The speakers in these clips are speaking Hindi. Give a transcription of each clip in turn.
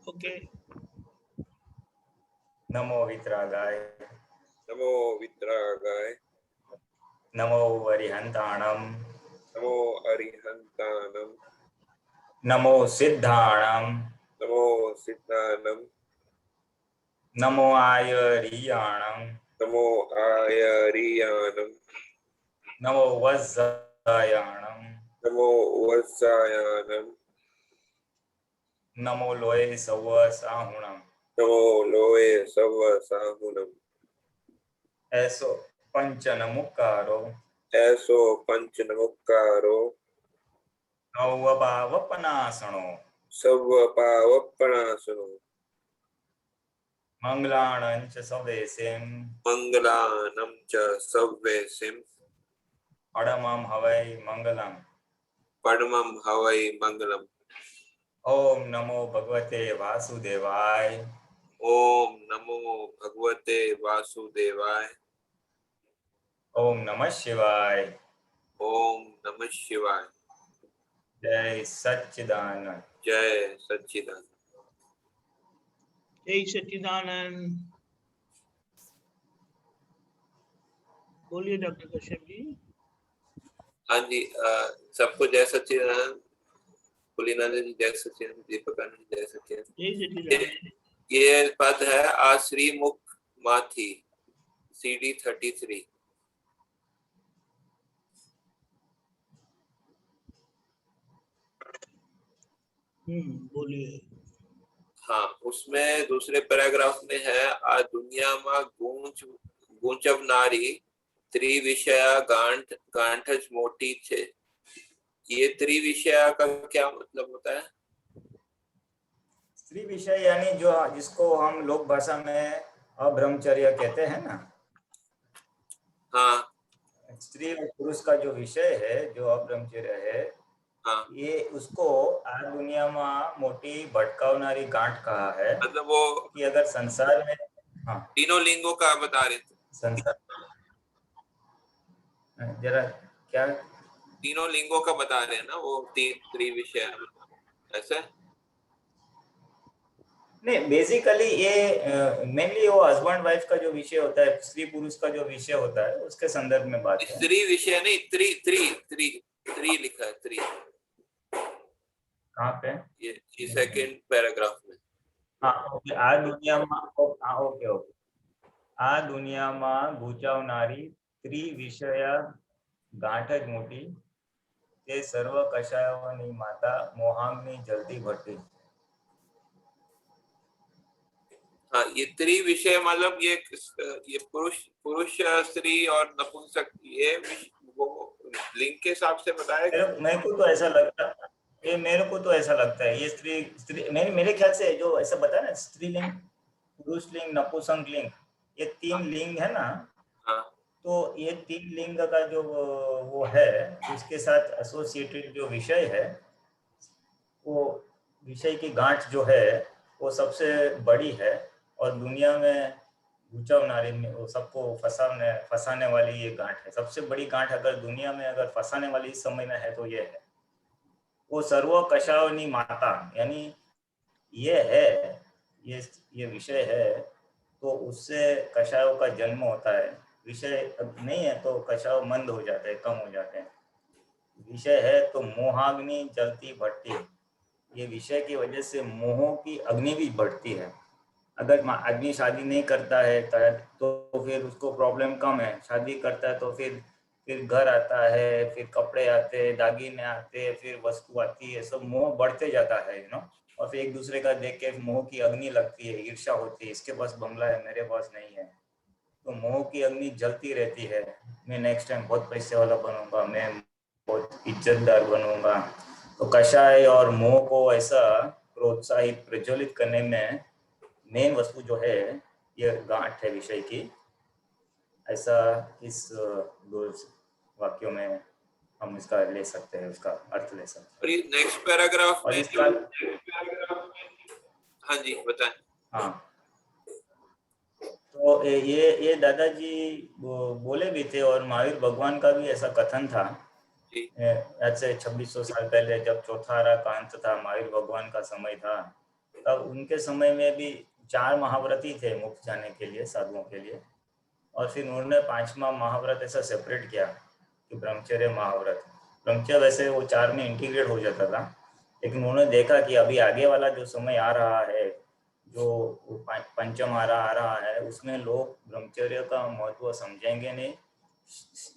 ओके। नमो वितरागाय। नमो वितरागाय। नमो अरिहंताणम। नमो अरिहंताणम। नमो सिद्धाणम। नमो सिद्धाणम। नमो आयरियाणम। नमो आयरियाणम। नमो वज्रायाणम। नमो वत्सायाणम। नमो लोये सव साहुणम। नमो लोये सव साहुणम। ऐसो पंच नमुकारो। ऐसो पंच नमुक्कारो। नवपावपनासनो। सव पावपणासनो। मंगलाणं च सवेसिं। मंगलानं च सव्येसिं। परमं हवै मंगलम्। परमं हवै मंगलम्। ओम नमो भगवते वासुदेवाय। ओम नमो भगवते वासुदेवाय। ओम नमः शिवाय। ओम नमः शिवाय। जय सच्चिदानंद। जय सच्चिदानंद। जय सच्चिदानंद। बोलिए डॉक्टर कश्यप जी। हाँ जी, सबको जय सच्चिदानंद। पुलिनानंद जी जय सच्चिदानंद। दीपकानंद जी जय सच्चिदानंद। जय सच्चिदानंद। ये पद है आश्री मुख माथी CD 33। बोलिए। हाँ, उसमें दूसरे पैराग्राफ में है आ दुनिया में गूंचव नारी त्रिविषया गांठ गांठज मोटी थे। ये त्रिविषया का क्या मतलब होता है? स्त्री विषय यानी जो जिसको हम लोक भाषा में अब्रह्मचर्य कहते हैं ना। हाँ। स्त्री और पुरुष का जो विषय है, जो अब्रह्मचर्य है, हाँ। ये उसको आ दुनिया में मोटी भटकावनारी गांठ कहा है। मतलब वो कि अगर संसार में तीनों लिंगों का बता रहे थे। संसार जरा क्या तीनों लिंगों का बता रहे हैं ना वो त्रिविषय ऐसे? नहीं, बेसिकली ये मेनली वो हस्बैंड वाइफ का जो विषय होता है, स्त्री पुरुष का जो विषय होता है, उसके संदर्भ में बात है। स्त्री विषय नहीं, त्रि लिखा है। त्रि कहाँ पे? ये सेकंड पैराग्राफ में। ओके। आ दुनिया में ओके ओके। आ दुनिया में गुचावनारी त्रिविषय गांठ ज मोटी ते सर्व कषायोनी माता मोहांगनी जल्दी भट्टी। हाँ, ये त्रिविषय मतलब ये पुरुष स्त्री और नपुंसक, ये वो लिंग के हिसाब से बताया। मेरे को तो ऐसा लगता है, ये मेरे को तो ऐसा लगता है ये स्त्री मेरे ख्याल से जो ऐसा बताया ना, स्त्रीलिंग, पुरुष लिंग, नपुंसक लिंग, ये तीन लिंग है ना। हाँ। तो ये तीन लिंग का जो वो है, उसके साथ एसोसिएटेड जो विषय है, वो विषय की गांठ जो है वो सबसे बड़ी है। और दुनिया में गुचावनारी में वो सबको फंसाने वाली ये गांठ है। सबसे बड़ी गांठ अगर दुनिया में अगर फंसाने वाली इस समय में है तो ये है। वो सर्व कषायोनी माता, यानी ये है, ये विषय है, तो उससे कषायों का जन्म होता है। विषय नहीं है तो कषाय मंद हो जाते हैं, कम हो जाते हैं। विषय है तो मोहाग्नि जलती भट्टी। ये विषय की वजह से मोहों की अग्नि भी बढ़ती है। अगर आदमी शादी नहीं करता है तो फिर उसको प्रॉब्लम कम है। शादी करता है तो फिर घर आता है, फिर कपड़े आते हैं, दागीने आते हैं, फिर वस्तु आती है, सब मोह बढ़ते जाता है और फिर एक दूसरे का देख के मोह की अग्नि लगती है, ईर्ष्या होती है, इसके पास बंगला है, मेरे पास नहीं है। तो मोह की अग्नि जलती रहती है। मैं नेक्स्ट टाइम बहुत पैसे वाला बनूंगा, मैं बहुत इज्जतदार बनूंगा। तो कषाय और मोह को ऐसा प्रोत्साहित, प्रज्वलित करने में मेन वस्तु जो है ये गांठ है विषय की। ऐसा इस दो वाक्यों में हम इसका ले सकते हैं, उसका अर्थ ले सकते हैं। और ये नेक्स्ट पैराग्राफ में इसका हाँ जी बताएं। हाँ, तो ये दादाजी बोले भी थे, और महावीर भगवान का भी ऐसा कथन था। आज से 2600 साल पहले जब चौथारा का अंत था, महावीर भगवान का समय था, अब उनके समय में भी 4 महाव्रत ही थे मुक्त जाने के लिए, साधुओं के लिए, और फिर उन्होंने 5वां महाव्रत ऐसा सेपरेट किया कि ब्रह्मचर्य महाव्रत। ब्रह्मचर्य वैसे वो 4 में इंटीग्रेट हो जाता था, लेकिन उन्होंने देखा कि अभी आगे वाला जो समय आ रहा है, जो पंचम आ रहा है, उसमें लोग ब्रह्मचर्य का महत्व समझेंगे नहीं,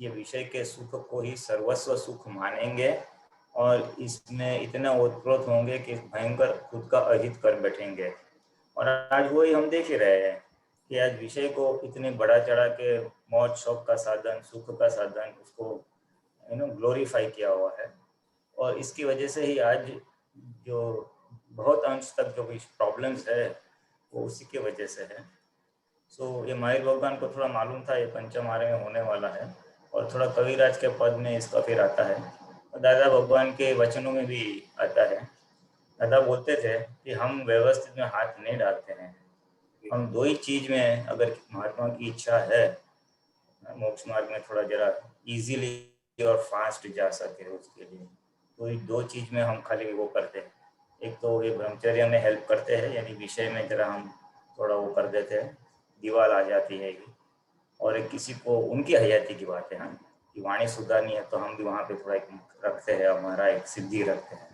ये विषय के सुख को ही सर्वस्व सुख मानेंगे और इसमें इतना ओतप्रोत होंगे कि भयंकर खुद का अहित कर बैठेंगे। और आज वही हम देख ही रहे हैं कि आज विषय को इतने बड़ा चढ़ा के मौज शौक का साधन, सुख का साधन, उसको ग्लोरीफाई किया हुआ है। और इसकी वजह से ही आज जो बहुत अंश तक जो प्रॉब्लम्स है वो उसी की वजह से है। सो ये माहिर भगवान को थोड़ा मालूम था ये पंचम आरे में होने वाला है, और थोड़ा कविराज के पद में इसका फिर आता है, और दादा भगवान के वचनों में भी आता है। दादा बोलते थे कि हम व्यवस्थित में हाथ नहीं डालते हैं, हम 2 ही चीज में अगर महात्मा की इच्छा है मोक्ष मार्ग में थोड़ा जरा इजीली और फास्ट जा सके उसके लिए, तो ये 2 चीज में हम खाली वो करते हैं। एक तो ये ब्रह्मचर्य में हेल्प करते हैं, यानी विषय में जरा हम थोड़ा वो कर देते हैं, दीवार आ जाती है, और एक किसी को उनकी हयाती की बात है ना कि वाणी सुधारनी है, तो हम भी वहाँ पे थोड़ा एक रखते हैं, हमारा एक सिद्धि रखते हैं।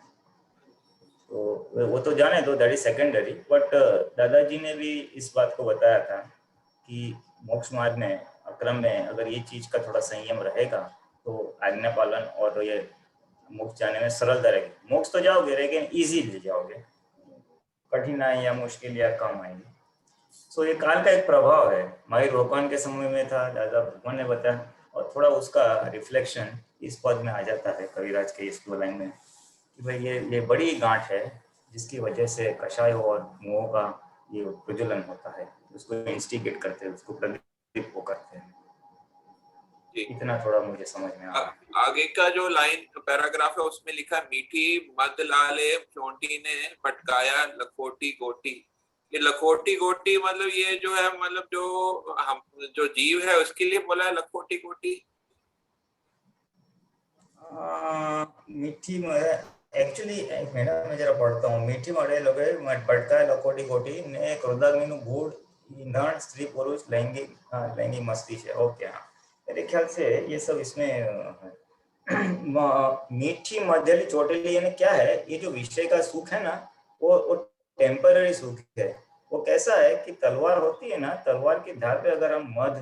तो वो तो जाने दो, दैट इज सेकेंडरी, बट दादाजी ने भी इस बात को बताया था कि मोक्ष मार्ग में अक्रम में अगर ये चीज का थोड़ा संयम रहेगा तो आज्ञा पालन और ये मोक्ष जाने में सरलता रहेगी। मोक्ष तो जाओगे लेकिन इजीली जाओगे, कठिनाई या मुश्किल या कम आएंगी। सो ये काल का एक प्रभाव है, माहिर भगवान के समय में था, दादा भगवान ने बताया, और थोड़ा उसका रिफ्लेक्शन इस पद में आ जाता है कविराज के इस 2 लाइन में कि भाई ये बड़ी गांठ है जिसकी वजह से कषाय और मोह का ये प्रज्वलन होता है, उसको इंस्टिगेट करते हैं, उसको प्रदीप को करते हैं। इतना थोड़ा मुझे समझ में आ रहा। आगे का जो लाइन पैराग्राफ है उसमें लिखा मीठी मद लाले चोंटी ने पटकाया लखोटी गोटी। ये लखोटी गोटी मतलब ये जो है, मतलब जो हम जो जीव है उसके लिए बोला है लखोटी गोटी। मीठी एक्चुअली एक मिनट मैं जरा पढ़ता हूँ। मीठी मड़े लोगे पटकाया लखोटी गोटी ने क्रोधाग्नि નું ગૂઢ ઈંધણ સ્ત્રી પુરુષ લૈંગિક મસ્તી છે। ओके, हाँ, मेरे ख्याल से ये सब इसमें मीठी मध्यली चोटेली यानी क्या है, ये जो विषय का सुख है ना वो टेम्पररी सुख है। वो कैसा है कि तलवार होती है ना, तलवार की धार पे अगर हम मध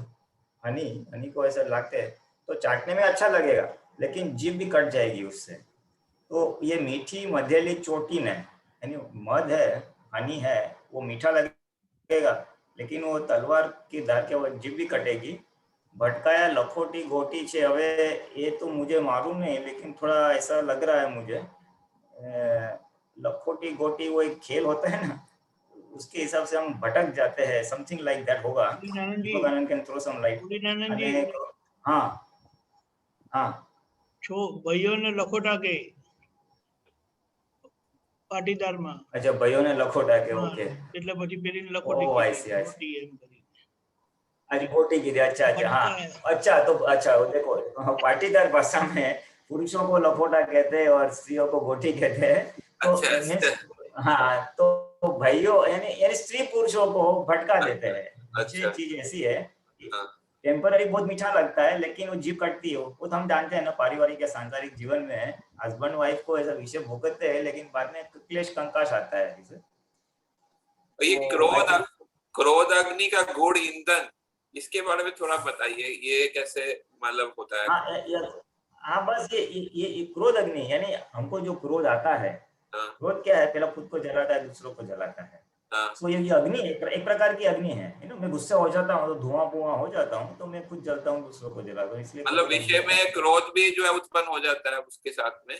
हनी को ऐसा लाते हैं तो चाटने में अच्छा लगेगा, लेकिन जीभ भी कट जाएगी उससे। तो ये मीठी मध्यली चोटी ने यानी मध है, हनी है, वो मीठा लगेगा, लेकिन वो तलवार की धार के वो जीभ भी कटेगी। भटकाया लखोटी गोटी छे, હવે ये तो मुझे मालूम नहीं, लेकिन थोड़ा ऐसा लग रहा है मुझे लखोटी गोटी वो एक खेल होता है ना, उसके हिसाब से हम भटक जाते हैं, समथिंग लाइक दैट होगा। दीपक कैन थ्रो सम लाइट। हाँ हाँ, છો ભાઈઓને લખોટા કે પાટીદારમાં। अच्छा, ભાઈઓને લખોટા કે, ઓકે, એટલે પછી પેલીને લખોટી ઓહ, I see, I see. મોટી એમ કરી। अरे गोटी की, अच्छा अच्छा, हाँ, अच्छा, तो अच्छा देखो, पाटीदार भाषा में पुरुषों को लखोटा कहते हैं और स्त्रियों को गोटी कहते हैं। तो हाँ, तो भाइयों यानी स्त्री पुरुषों को भटका देते हैं। अच्छी चीज ऐसी है, टेम्पररी बहुत मीठा लगता है, लेकिन वो जीभ कटती है। वो तो हम जानते हैं ना, पारिवारिक या सांसारिक जीवन में हस्बैंड वाइफ को ऐसा विषय भुगतते हैं, लेकिन बाद में क्लेश कंकाश आता है इसे। ये क्रोध अग्नि का गूढ़ ईंधन, इसके बारे में थोड़ा बताइए, ये कैसे मतलब होता है? हाँ, बस ये क्रोध अग्नि यानी हमको जो क्रोध आता है, क्रोध क्या है, पहला खुद को जलाता है, दूसरों को जलाता है। तो ये अग्नि एक प्रकार की अग्नि है। मैं गुस्सा हो जाता हूँ तो धुआं हो जाता हूँ, तो मैं खुद जलता हूँ, दूसरों को जलाता हूँ, इसलिए मतलब विषय में क्रोध भी जो है उत्पन्न हो जाता है उसके साथ में।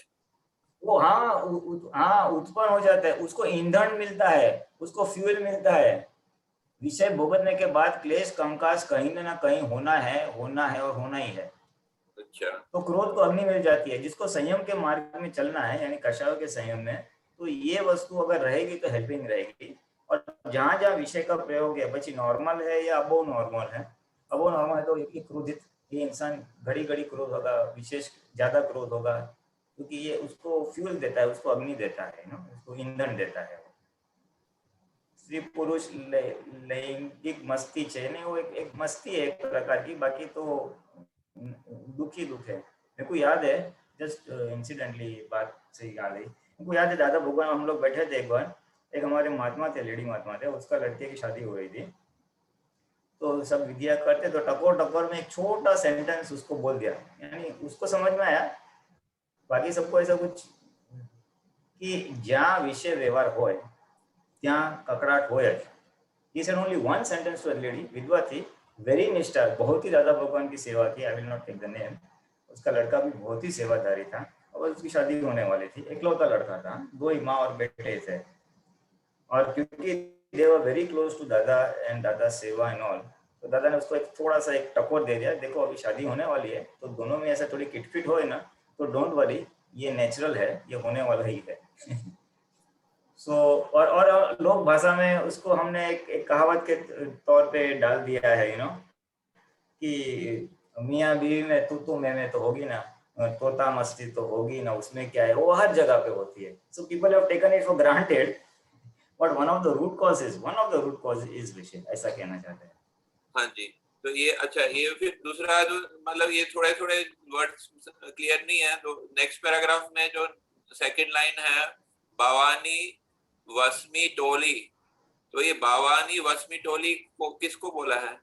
वो हाँ उत्पन्न हो जाता है, उसको ईंधन मिलता है, उसको फ्यूल मिलता है। विषय भुगतने के बाद क्लेश कंकास कहीं ना कहीं होना है और होना ही है। अच्छा, तो क्रोध को अग्नि मिल जाती है। जिसको संयम के मार्ग में चलना है, यानी कषायों के संयम में, तो ये वस्तु अगर रहेगी तो हेल्पिंग रहेगी। और जहां जहां विषय का प्रयोग है, बच्ची नॉर्मल है या अबो नॉर्मल है, अबो नॉर्मल है तो ये क्रोधित ये इंसान घड़ी क्रोध होगा, विशेष ज्यादा क्रोध होगा, क्योंकि ये उसको फ्यूल देता है, उसको अग्नि देता है ना, उसको ईंधन देता है। स्त्री पुरुष लैंगिक मस्ती છે ને वो एक मस्ती है एक प्रकार की, बाकी तो दुख ही दुख है। मेरे को याद है, जस्ट इंसिडेंटली बात से याद है, मेरे को याद है दादा भगवान हम लोग बैठे थे एक बार, एक हमारे महात्मा थे, लेडी महात्मा थे, उसका लड़के की शादी हो रही थी, तो सब विद्या करते तो टकोर टकोर में एक छोटा सेंटेंस उसको बोल दिया, यानी उसको समझ में आया, बाकी सबको ऐसा कुछ कि જ્યાં વિષય વ્યવહાર હોય ત્યાં કકડાટ હોય જ। He said only one sentence to a lady, विधवा थी, वेरी निष्ठा, बहुत ही ज्यादा भगवान की सेवा की, I will not take the name, उसका लड़का भी बहुत ही सेवादारी था और उसकी शादी होने वाली थी, इकलौता लड़का था, 2 ही माँ और बेटे थे, और क्योंकि दे वर वेरी क्लोज टू दादा एंड दादा सेवा एंड ऑल, तो दादा ने उसको एक थोड़ा सा एक टकोर दे दिया, देखो अभी शादी होने वाली है, तो दोनों में ऐसा थोड़ी किटपिट हो ना, तो डोंट वरी, ये नेचुरल है, ये होने वाला ही है। सो और लोक भाषा में उसको हमने एक कहावत के तौर पे डाल दिया है, यू नो, कि मियाँ बीवी में तू मैं तो होगी ना, तोता मस्ती तो होगी ना, उसमें क्या है, वो हर जगह पे होती है। So people have taken it for granted, but one of the root cause is विषय, ऐसा कहना चाहते हैं। हाँ जी, तो ये अच्छा, ये फिर दूसरा जो मतलब ये थोड़े थोड़े वर्ड्स क्लियर नहीं है, तो नेक्स्ट पैराग्राफ में जो सेकंड लाइन है, बावानी वस्मी टोली, तो ये बावानी वस्मी टोली को किसको बोला है?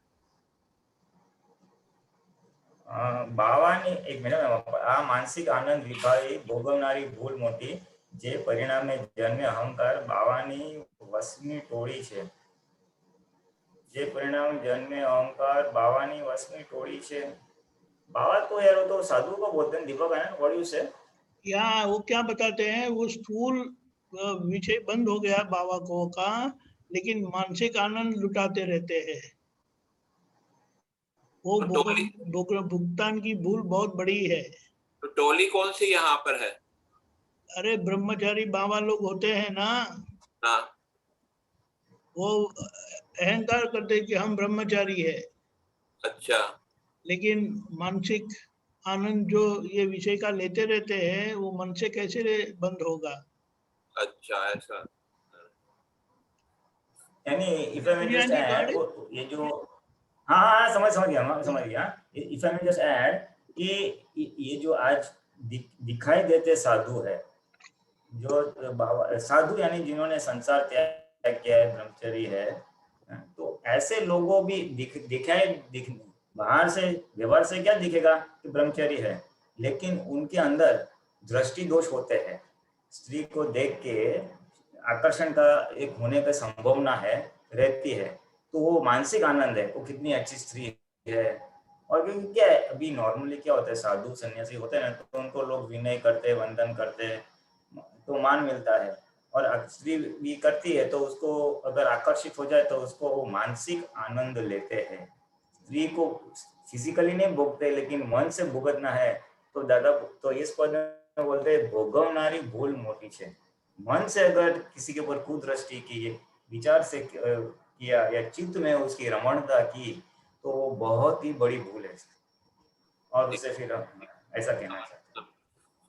બાવાની એક મિનિટ, આ માનસિક આનંદ વિભાવી ભોગવનારી ભૂલ મોટી, જે પરિણામે જન્મે અહંકાર, બાવાની વસમી ટોળી છે, જે પરિણામ जन्मे अहंकार, बावानी वसमी टोली છે। बाबा तो यार वो तो साधु को बोलते हैं, दीपक है ना, व्हाट यू से? यहाँ वो क्या बताते हैं, वो स्थूल विषय बंद हो गया बाबा को का, लेकिन मानसिक आनंद लुटाते रहते हैं। वो तो टोली, भुगतान की भूल बहुत बड़ी है। तो टोली कौन सी यहाँ पर है? अरे ब्रह्मचारी बाबा लोग होते हैं ना, हाँ, वो अहंकार करते हैं कि हम ब्रह्मचारी है, अच्छा, लेकिन मानसिक आनंद जो ये विषय का लेते रहते हैं, वो मन से कैसे बंद होगा? अच्छा, ऐसा। यानी if I may just add, ये जो हाँ समझ गया, if I may just add कि ये जो आज दिखाई देते साधु है, जो बाबा साधु यानी जिन्होंने संसार त्याग किया है, ब्रह्मचर्य है, तो ऐसे लोगों भी दिखाई बाहर से व्यवहार से क्या दिखेगा कि ब्रह्मचर्य है, लेकिन उनके अंदर दृष्टि दोष होते हैं, स्त्री को देख के आकर्षण का एक होने का संभावना है, रहती है, तो वो मानसिक आनंद है, वो कितनी अच्छी स्त्री है। और क्योंकि क्या है, अभी नॉर्मली क्या होता है, साधु सन्यासी होते हैं ना, तो उनको लोग विनय करते, वंदन करते, तो मान मिलता है, और स्त्री भी करती है, तो उसको अगर आकर्षित हो जाए तो उसको वो मानसिक आनंद लेते हैं। स्त्री को फिजिकली नहीं भोगते, लेकिन मन से भुगतना है, तो दादा तो इस पद में बोलते हैं भोगवनारी भूल मोटी है। मन से अगर किसी के ऊपर कुदृष्टि की, विचार से किया, या चित्त में उसकी रमणता की, तो वो बहुत ही बड़ी भूल है, और उसे फिर ऐसा कहना चाहते हैं।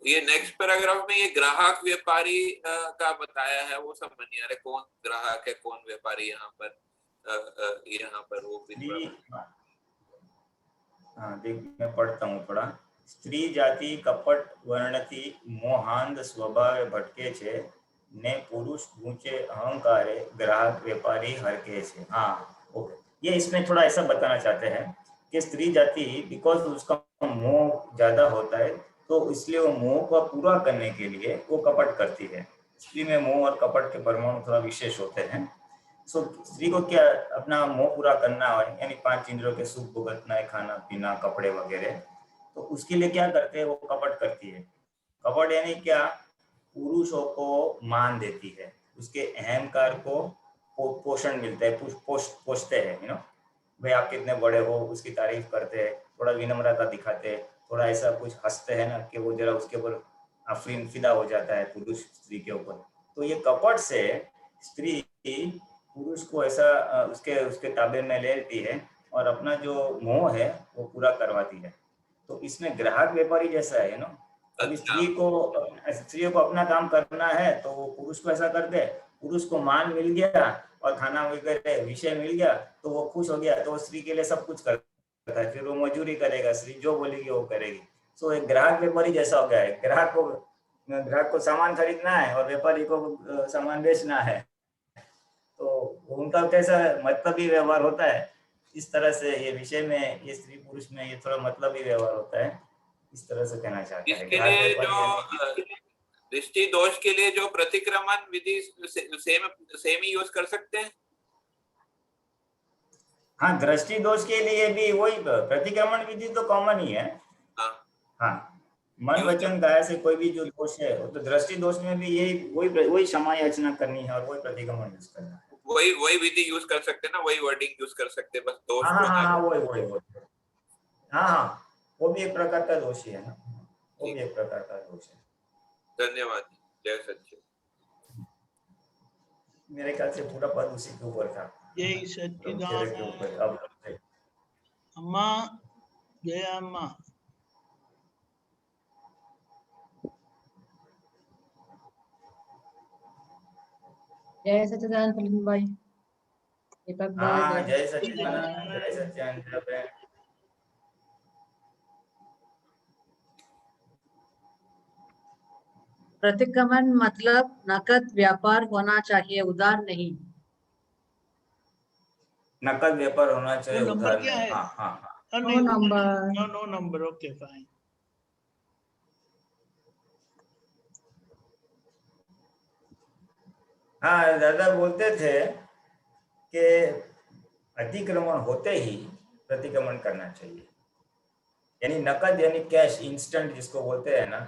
ये नेक्स्ट पैराग्राफ में ये ग्राहक व्यापारी का बताया है, वो समझ नहीं आ रहा कौन ग्राहक है कौन व्यापारी यहाँ पर वो हाँ देख, मैं पढ़ता हूँ थोड़ा। स्त्री जाति कपट वर्णति मोहांध स्वभाव भटके छे, ने पुरुष ऊंचे अहंकारे ग्राहक व्यापारी हरके छे। हाँ ओके, ये इसमें थोड़ा ऐसा बताना चाहते हैं कि स्त्री जाति बिकॉज उसका मोह ज्यादा होता है, तो इसलिए वो मोह को पूरा करने के लिए वो कपट करती है। स्त्री में मोह और कपट के परमाणु थोड़ा विशेष होते हैं। सो स्त्री को क्या अपना मोह पूरा करना है, यानी 5 इंद्रियों के सुख भुगतना है, खाना पीना कपड़े वगैरह, तो उसके लिए क्या करते हैं, वो कपट करती है। कपट यानी क्या, पुरुषों को मान देती है, उसके अहंकार को पोषण मिलता है, पोषते हैं, यू नो, भाई आप कितने बड़े हो, उसकी तारीफ करते हैं, थोड़ा विनम्रता दिखाते हैं, थोड़ा ऐसा कुछ हंसते हैं ना कि वो जरा उसके ऊपर अफरीन फिदा हो जाता है पुरुष स्त्री के ऊपर। तो ये कपट से स्त्री पुरुष को ऐसा उसके ताबे में ले लेती है और अपना जो मोह है वो पूरा करवाती है। तो इसमें ग्राहक व्यापारी जैसा है ना, अभी स्त्री को अपना काम करना है, तो वो पुरुष को ऐसा करते हैं, पुरुष को मान मिल गया और खाना वगैरह विषय मिल गया तो वो खुश हो गया, तो वो स्त्री के लिए सब कुछ करता है, फिर वो मजदूरी करेगा, स्त्री जो बोलेगी वो करेगी। सो एक ग्राहक व्यापारी जैसा हो गया है, ग्राहक को सामान खरीदना है और व्यापारी को सामान बेचना है, तो उनका कैसा मतलबी व्यवहार होता है। इस तरह से ये विषय में, ये स्त्री पुरुष में ये थोड़ा मतलबी व्यवहार होता है, इस तरह से कहना चाहता है। इसके ग्राहक लिए व्यापारी जो दृष्टि दोष के लिए जो प्रतिक्रमण विधि सेम ही यूज कर सकते हैं। हाँ, दृष्टि दोष के लिए भी वही प्रतिक्रमण विधि तो कॉमन ही है। हाँ, हाँ, मन वचन काया से कोई भी जो दोष है, तो दृष्टि दोष में भी यही वही क्षमा याचना करनी है और वही प्रतिक्रमण यूज करना है। वही विधि यूज कर सकते हैं ना, वही वर्डिंग यूज कर सकते हैं, बस दोष हाँ हाँ को हाँ, वही हाँ हाँ, वो भी एक प्रकार का दोष ही है ना, वो भी एक प्रकार का दोष है। धन्यवाद। जय सच्चिदानंद। मेरे ख्याल से पूरा पद उसी के ऊपर था, जय सच्चिदानंद। के ऊपर। अब अम्मा, जय अम्मा। जय सच्चिदानंद प्रवीण भाई, दीपक भाई। हाँ, जय सच्चिदानंद, जय सच्चिदानंद। प्रतिक्रमण मतलब नकद व्यापार होना चाहिए, उधार नहीं। नकद व्यापार होना चाहिए, वो उधार नंबर क्या नहीं। है? हाँ हाँ हाँ। No number. No number, okay fine. हाँ, दादा बोलते थे कि अतिक्रमण होते ही प्रतिक्रमण करना चाहिए, यानी नकद यानी कैश, इंस्टेंट जिसको बोलते हैं ना।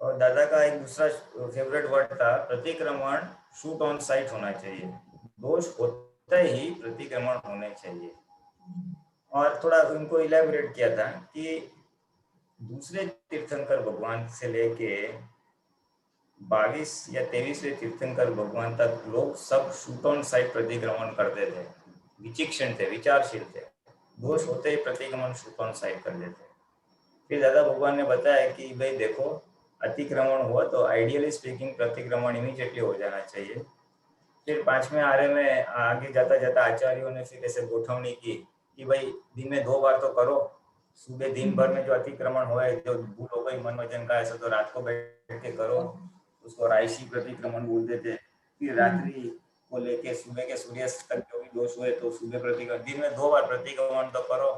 और दादा का एक दूसरा फेवरेट वर्ड था प्रतिक्रमण, शूट ऑन साइट होना चाहिए, दोष होते ही प्रतिक्रमण होने चाहिए। और थोड़ा उनको इलेबोरेट किया था कि दूसरे तीर्थंकर भगवान से लेके 22 या 23वें तीर्थंकर भगवान तक लोग सब शूट ऑन साइट प्रतिक्रमण करते थे, विचक्षण थे, विचारशील थे, दोष होते ही प्रतिक्रमण शूट ऑन साइट कर देते। फिर दादा भगवान ने बताया कि भाई देखो, अतिक्रमण हुआ तो आइडियली स्पीकिंग प्रतिक्रमण इमीडिएटली हो जाना चाहिए। फिर 5वें आर्य में आगे जाता जाता आचार्यों ने फिर ऐसे गोठवनी की कि भाई दिन में 2 बार तो करो, सुबह दिन भर में जो अतिक्रमण हुआ है, जो भूल हो गई मन वचन का, ऐसा तो रात को बैठ के करो, उसको रायशी प्रतिक्रमण बोलते थे। फिर रात्रि को लेके सुबह के सूर्यास्त तक जो भी दोष हुए तो सुबह प्रतिक्रमण, दिन में 2 बार प्रतिक्रमण तो करो।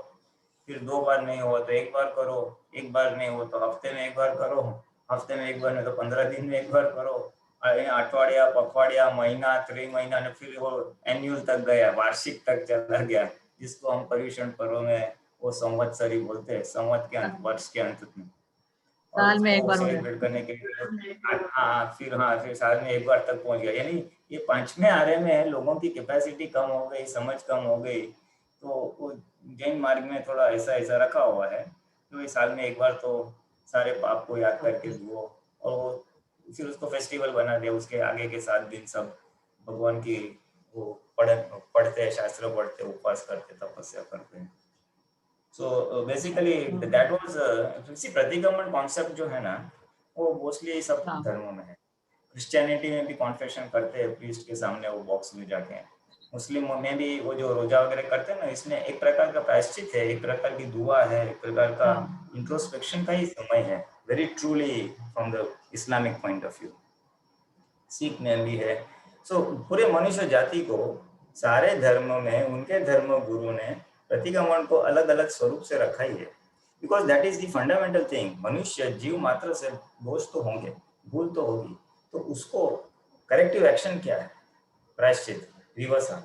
फिर 2 बार नहीं हुआ तो 1 बार करो, 1 बार नहीं हुआ तो हफ्ते में 1 बार करो, हफ्ते में 1 बार नहीं तो 15 दिन में 1 बार करो, अठवाडिया, पखवाडिया, महीना, त्रिमहीना, ने फिर वो एन्युअल तक गया, वार्षिक तक चला गया, जिसको हम पर्युषण पर्व में वो संवत्सरी बोलते हैं, संवत के अंत, वर्ष के अंत में, साल में 1 बार सेलिब्रेट करने के लिए। फिर साल में 1 बार तक पहुंच गया। यानी ये 5वें आर्य में लोगों की कैपेसिटी कम हो गई, समझ कम हो गई, तो वो जैन मार्ग में थोड़ा ऐसा रखा हुआ है, तो ये साल में 1 बार तो सारे पाप को याद करके धुओ, और वो फिर उसको फेस्टिवल बना दिया। उसके आगे के 7 दिन सब भगवान की वो पढ़ते हैं, शास्त्र पढ़ते, उपवास करते, तपस्या करते हैं। So basically that was pratikraman concept जो है ना, वो मोस्टली सब धर्मों में है। क्रिश्चियनिटी में भी कॉन्फेशन करते हैं प्रीस्ट के सामने, वो बॉक्स में जाके। मुस्लिम में भी वो जो रोजा वगैरह करते हैं ना, इसमें एक प्रकार का प्रायश्चित है, एक प्रकार की दुआ है, एक प्रकार का इंट्रोस्पेक्शन का ही समय है, very truly from the Islamic point of view. Sikh में भी है। सो पूरे मनुष्य जाति को सारे धर्मों में उनके धर्म गुरु ने प्रतिक्रमण को अलग अलग स्वरूप से रखा ही है, because that is the fundamental thing. मनुष्य जीव मात्र से दोष तो होंगे, भूल तो होगी, तो उसको करेक्टिव एक्शन क्या है? प्रायश्चित, विवसा।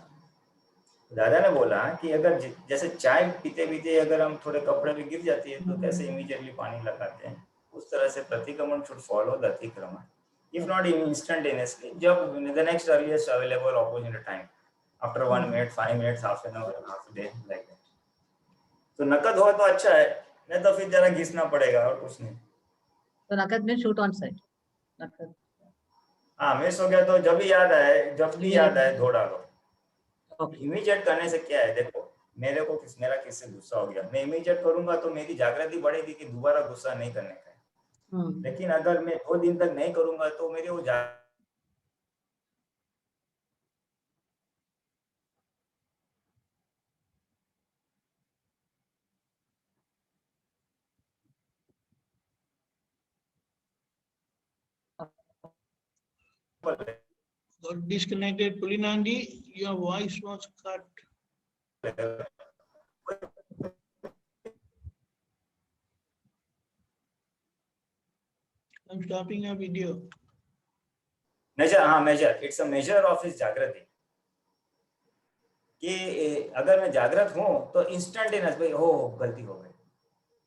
दादा ने बोला कि अगर जैसे चाय पीते पीते अगर हम थोड़े कपड़े में गिर जाती है तो कैसे इमीडिएटली पानी लगाते हैं, उस तरह से प्रतिक्रमण शुड फॉलो द अतिक्रमण, if not instantaneously, जब the next earliest available opportunity time, after 1 minute, 5 minutes, half an hour, half a day, like that. तो नकद हो तो अच्छा है, नहीं तो फिर जरा घिसना पड़ेगा और कुछ नहीं। तो नकद में शूट ऑन साइट, नकद हाँ, मिस हो गया तो जब भी याद आए धो डालो। इमीडिएट करने से क्या है, देखो मेरा किससे गुस्सा हो गया, मैं इमीडिएट करूंगा तो मेरी जागृति बढ़ेगी कि दोबारा गुस्सा नहीं करने का। लेकिन अगर मैं 2 दिन तक नहीं करूंगा तो मेरी वो Got disconnected. Pulinandi, your voice was cut. I'm stopping your video. Measure, हाँ measure, it's a measure of his jagriti, कि अगर मैं जागृत हूँ तो इंस्टेंटेनियस भाई हो गलती हो गई,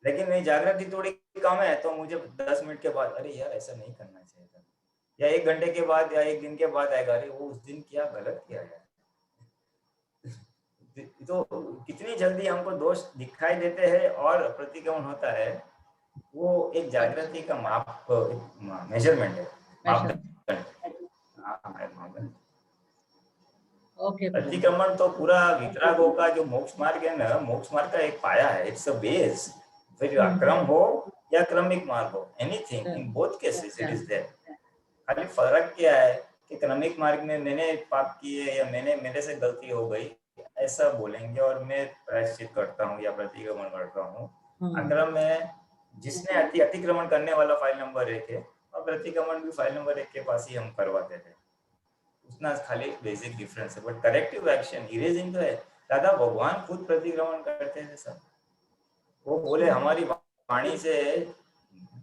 लेकिन मेरी जागृति थोड़ी कम है तो मुझे 10 मिनट के बाद अरे यार ऐसा नहीं करना चाहिए था, या 1 घंटे के बाद या 1 दिन के बाद आएगा अरे वो उस दिन क्या गलत किया यार। तो कितनी जल्दी हमको दोष दिखाई देते हैं और प्रतिक्रमण होता है, वो एक जागृति का माप, मेजरमेंट है। प्रतिक्रमण तो पूरा वितरागों का जो मोक्ष मार्ग है ना, मोक्ष मार्ग का एक पाया है, इट्स अ बेस, फिर क्रम हो या क्रमिक मार्ग हो, anything in both cases it is there. खाली फर्क क्या है कि क्रमिक मार्ग में मैंने पाप किए या मेरे से गलती हो गई ऐसा बोलेंगे और मैं प्रायश्चित करता हूँ या प्रतिक्रमण करता हूँ। अक्रम में जिसने अतिक्रमण करने वाला फाइल नंबर 1 है और प्रतिक्रमण भी फाइल नंबर 1 के पास ही हम करवाते थे, उतना खाली बेसिक डिफरेंस है। बट करेक्टिव एक्शन इरेजिंग तो है। दादा भगवान खुद प्रतिक्रमण करते थे सब, वो बोले हमारी वाणी से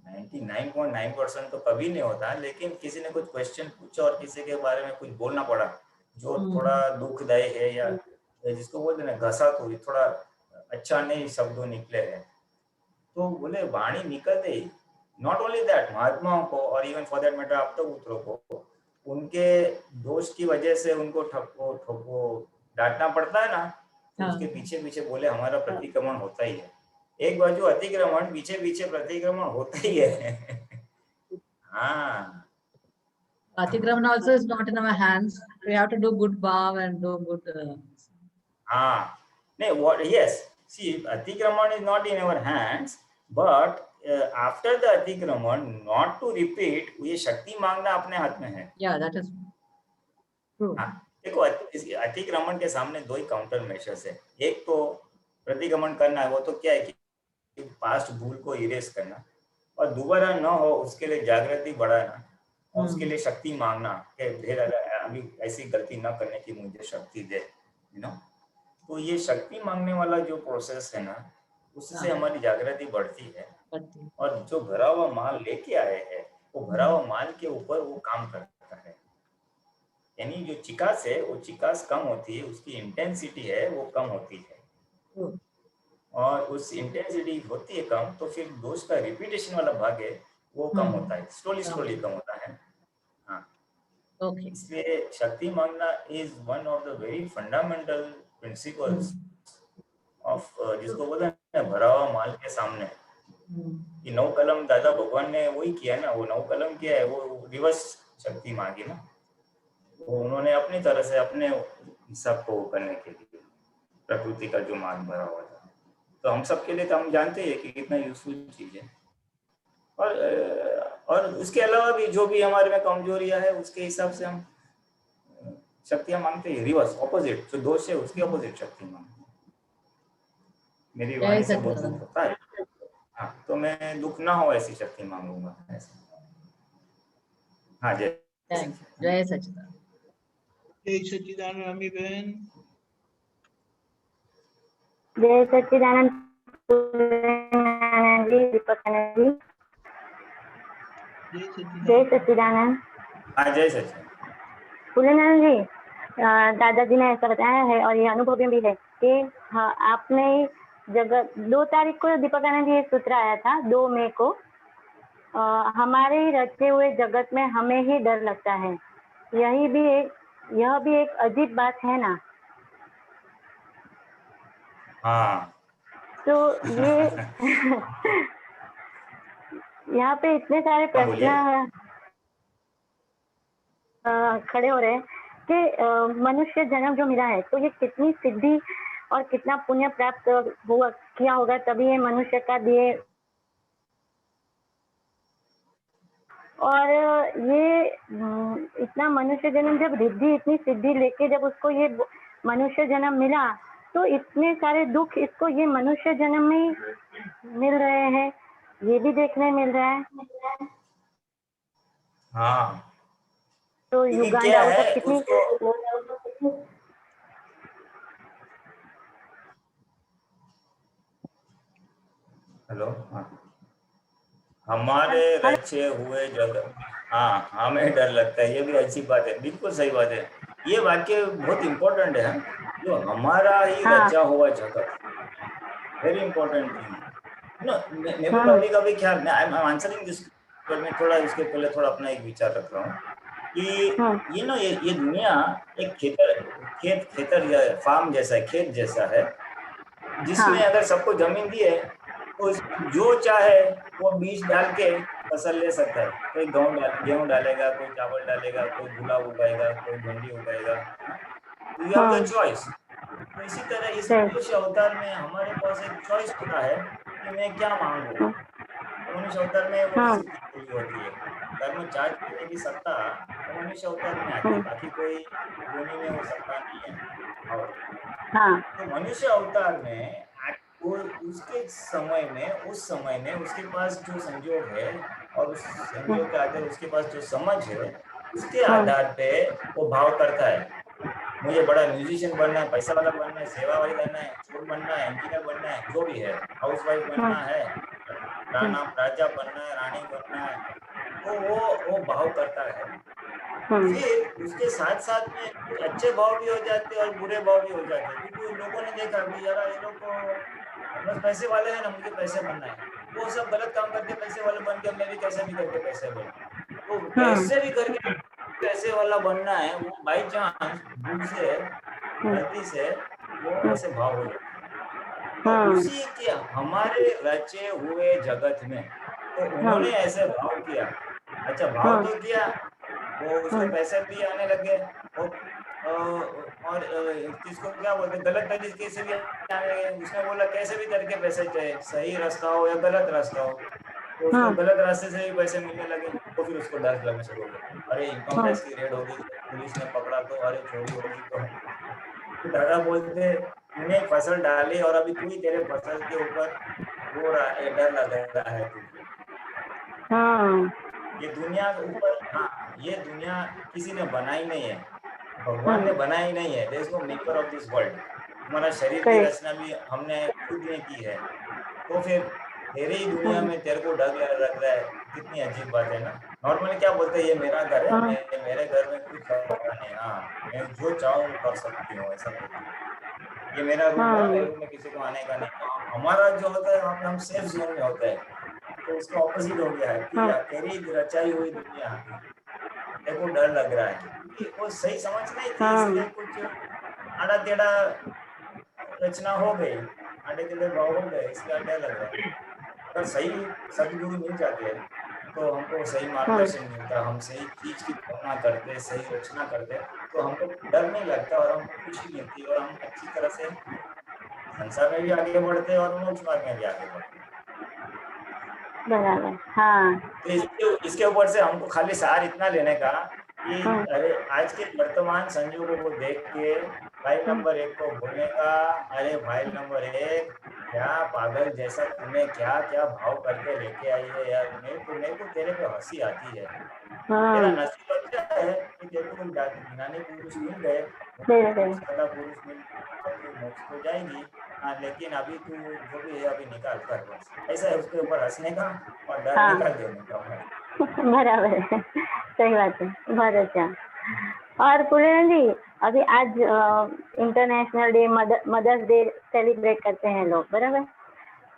99.9% तो कभी नहीं होता, लेकिन किसी ने कुछ क्वेश्चन पूछा और किसी के बारे में कुछ बोलना पड़ा जो थोड़ा दुखदायी है या जिसको बोलते ना घसा तो थोड़ा अच्छा नहीं शब्दों निकले हैं, तो बोले वाणी निकलते ही नॉट ओनली दैट महात्माओं को और इवन फॉर दैट मैटर अब तक उत्तरों को उनके दोष की वजह से उनको ठोको डांटना पड़ता है ना, तो उसके पीछे पीछे बोले हमारा प्रतिक्रमण होता ही है। एक बाजू अतिक्रमण, पीछे पीछे प्रतिक्रमण होता ही है। हाँ, Atikraman also is not in our hands. We have to do good bhav and do good. हाँ, नहीं, what? Yes, see, अतिक्रमण is not in our hands, but after the अतिक्रमण, not to repeat, ये शक्ति मांगना अपने हाथ में है। Yeah, that is true. हाँ, देखो अतिक्रमण के सामने 2 ही काउंटर मेजर्स है। एक तो प्रतिक्रमण करना है, वो तो क्या है कि पास्ट भूल को इरेज करना, और दोबारा न हो उसके लिए जागृति बढ़ाना और उसके लिए शक्ति मांगना कि ढेर अभी ऐसी गलती न करने की मुझे शक्ति दे, यू नो। तो ये शक्ति मांगने वाला जो प्रोसेस है ना, उससे हमारी जागृति बढ़ती है, और जो भरा हुआ माल लेके आए हैं वो भरा हुआ माल के ऊपर वो काम करता है। यानी जो चिकास है वो चिकास कम होती है, उसकी इंटेंसिटी है वो कम होती है, और उस इंटेंसिटी होती है कम, तो फिर दोष का रिपीटेशन वाला भाग है वो कम होता है, स्लोली कम होता है। हाँ, इसलिए शक्ति मांगना is one of the very fundamental principles of, जिसको बोलते हैं भरा हुआ माल के सामने। कि 9 कलम दादा भगवान ने वही किया ना, वो 9 कलम किया है, वो रिवर्स शक्ति मांगी ना, वो उन्होंने अपनी तरह से अपने हिसाब को करने के लिए प्रकृति का जो माल भरा हुआ था। तो हम सबके लिए तो हम जानते हैं कि कितना यूजफुल चीज है, और उसके अलावा भी जो भी हमारे में कमजोरियां है उसके हिसाब से हम शक्तियां मांगते हैं, रिवर्स ऑपोजिट, जो दोष है उसके ऑपोजिट शक्ति मांगते हैं। मेरी वाणी से बहुत दुख होता है, हाँ, तो मैं दुख ना हो ऐसी शक्ति मांगूंगा ऐसे। हाँ, जय सच्चिदानंद। जय सच्चिदानंद अम्मी बहन। जय सच्चिदानंद जी, दीपक जी। जय सच्चिदानंद। हाँ, जय सच्चिदानंद। पुलिनानंद जी, दादाजी ने ऐसा बताया है और ये अनुभव भी है कि हाँ, आपने जगत 2 तारीख को दीपकानंद जी सूत्र आया था, 2 मई को, हमारे रचे हुए जगत में हमें ही डर लगता है। यह भी एक अजीब बात है ना। हाँ, तो ये यहाँ पे इतने सारे प्रश्न खड़े हो रहे हैं कि मनुष्य जन्म जो मिला है, तो ये कितनी सिद्धि और कितना पुण्य प्राप्त किया होगा तभी ये मनुष्य का दिए, और ये इतना मनुष्य जन्म, जब रिद्धि इतनी सिद्धि लेके जब उसको ये मनुष्य जन्म मिला, तो इतने सारे दुख इसको ये मनुष्य जन्म में मिल रहे हैं, ये भी देखने मिल रहा है। हाँ, तो लेकिन युगांडा क्या वो है सब कितनी उसको, हेलो, हाँ, हमारे हर रचे हुए जगत, हाँ हमें डर लगता है, ये भी अच्छी बात है, बिल्कुल सही बात है। ये वाक्य बहुत इंपॉर्टेंट है, जो हमारा ही हाँ रचा हुआ जगत, वेरी इंपॉर्टेंट थिंग नो। मेरे को हम्म कभी कभी ख्याल, मैं आई एम आंसरिंग दिस, पर मैं थोड़ा इसके पहले थोड़ा अपना एक विचार रख रहा हूँ कि हम्म ये ना, ये दुनिया एक खेतर या फार्म जैसा है, खेत जैसा है, जिसमें हाँ अगर सबको जमीन दी है तो जो चाहे वो बीज डाल के फसल ले सकता है। कोई गेहूं डालेगा, कोई चावल डालेगा, कोई गुलाब उगाएगा, कोई भिंडी उगाएगा, you have the hmm choice. तो इसी तरह इस सही मनुष्य अवतार में हमारे पास एक चॉइस होता है कि मैं क्या मांगू। तो मनुष्य अवतार में वो हम्म स्थिति पूरी होती है। कर्म चार्ज करने की सत्ता तो मनुष्य अवतार में आती है, हम्म बाकी कोई योनि में वो सत्ता नहीं है। और हाँ तो मनुष्य अवतार में वो उसके समय में, उस समय में उसके पास जो संयोग है और उस संयोग के आधार उसके पास जो समझ है, उसके हम्म आधार पे वो भाव करता है। मुझे बड़ा म्यूजिशियन बनना है, पैसा वाला बनना है, सेवा वाली बनना है, चोर बनना है, इंजीनियर बनना है, जो भी है, हाउस वाइफ हम्म बनना है, राणा राजा बनना है, रानी बनना है, तो वो भाव करता है। हम्म फिर उसके साथ साथ में कुछ अच्छे भाव भी हो जाते हैं और बुरे भाव भी हो जाते हैं, क्योंकि लोगों ने देखा कि यार ये लोग तो बस पैसे वाले हैं ना, मुझे पैसे बनना है, वो सब गलत काम करके पैसे वाले बन गए, मैं भी कैसे भी करके पैसे बनूं। तो हम्म कैसे भी करके पैसे वाला बनना है, वो बाई चांस भूल से, हम्म गलती से वो ऐसे भाव हो जाते हैं। तो हम्म उसी के हमारे रचे हुए जगत में तो उन्होंने हम्म ऐसे भाव किया। अच्छा, भाव हम्म तो किया, वो उसके हम्म पैसे भी आने लगे, और किसको क्या बोलते, गलत तरीके से भी आने लगे। उसने बोला कैसे भी करके पैसे चाहे, सही रास्ता हो या गलत रास्ता हो, तो उसको हम्म गलत रास्ते से भी पैसे मिलने लगे। तो फिर उसको डर लगने शुरू हो गया, अरे इनकम हम्म टैक्स की रेड होगी तो पुलिस ने पकड़ा तो, अरे चोरी होगी तो। दादा बोलते तूने फसल डाली और अभी तू ही, तेरे फसल के ऊपर वो डर लग रहा है तुझे। हम्म ये दुनिया के ऊपर, हाँ, ये दुनिया किसी ने बनाई नहीं है, भगवान हम्म ने बनाई नहीं है। There is no maker of this world. हमारा शरीर की सही रचना भी हमने खुद ने की है। तो फिर तेरे ही दुनिया हम्म में तेरे को डर लग रहा है, कितनी अजीब बात है ना। नॉर्मली क्या बोलते हैं, ये मेरा घर है, हम्म मैं मेरे घर में कुछ खतरा नहीं, हाँ मैं जो चाहूँ कर सकती हूँ, ऐसा बोलते हैं। ये मेरा रूम है, मेरे हम्म रूम में किसी को आने का नहीं। तो हमारा जो होता है वहाँ पे हम सेफ जोन में होता है। तो उसका ऑपोजिट हो गया है कि हम्म तेरी रचाई हुई दुनिया, तेरे को डर लग रहा है, क्योंकि वो सही समझ नहीं थी, हम्म इसलिए कुछ आड़ा टेढ़ा रचना हो गई, आड़े टेढ़े भाव हो गए, इसलिए डर लग रहा है। अगर सही सदगुरु मिल जाते हैं तो हमको सही हम्म मार्गदर्शन मिलता, हम सही चीज की भावना करते, सही रचना करते, तो हमको डर नहीं लगता और हमको खुशी मिलती और हम अच्छी तरह से संसार में भी आगे बढ़ते और मोक्ष मार्ग में भी आगे बढ़ते। बराबर हाँ तो इसके ऊपर से हमको खाली सार इतना लेने का कि हम्म अरे आज के वर्तमान संजोगों को देख के फाइल हम्म नंबर 1 को बोलने का, अरे फाइल नंबर 1 क्या पागल जैसा तूने क्या क्या भाव करके लेके आई है यार, मेरे को तेरे पे हंसी आती है। तेरा हम्म नसीब अच्छा है कि तेरे को ज्ञानी पुरुष मिल गए, सही सही सदा पुरुष मिल गए, तो मोक्ष तो जाएगी। हाँ, लेकिन अभी तू जो भी है अभी निकाल कर, बस ऐसा है, उसके ऊपर हंसने का और डर हाँ निकाल देने का बस। बराबर है सही बात है बहुत अच्छा। और पूर्ण जी अभी आज international day mother's day celebrate करते हैं लोग, बराबर।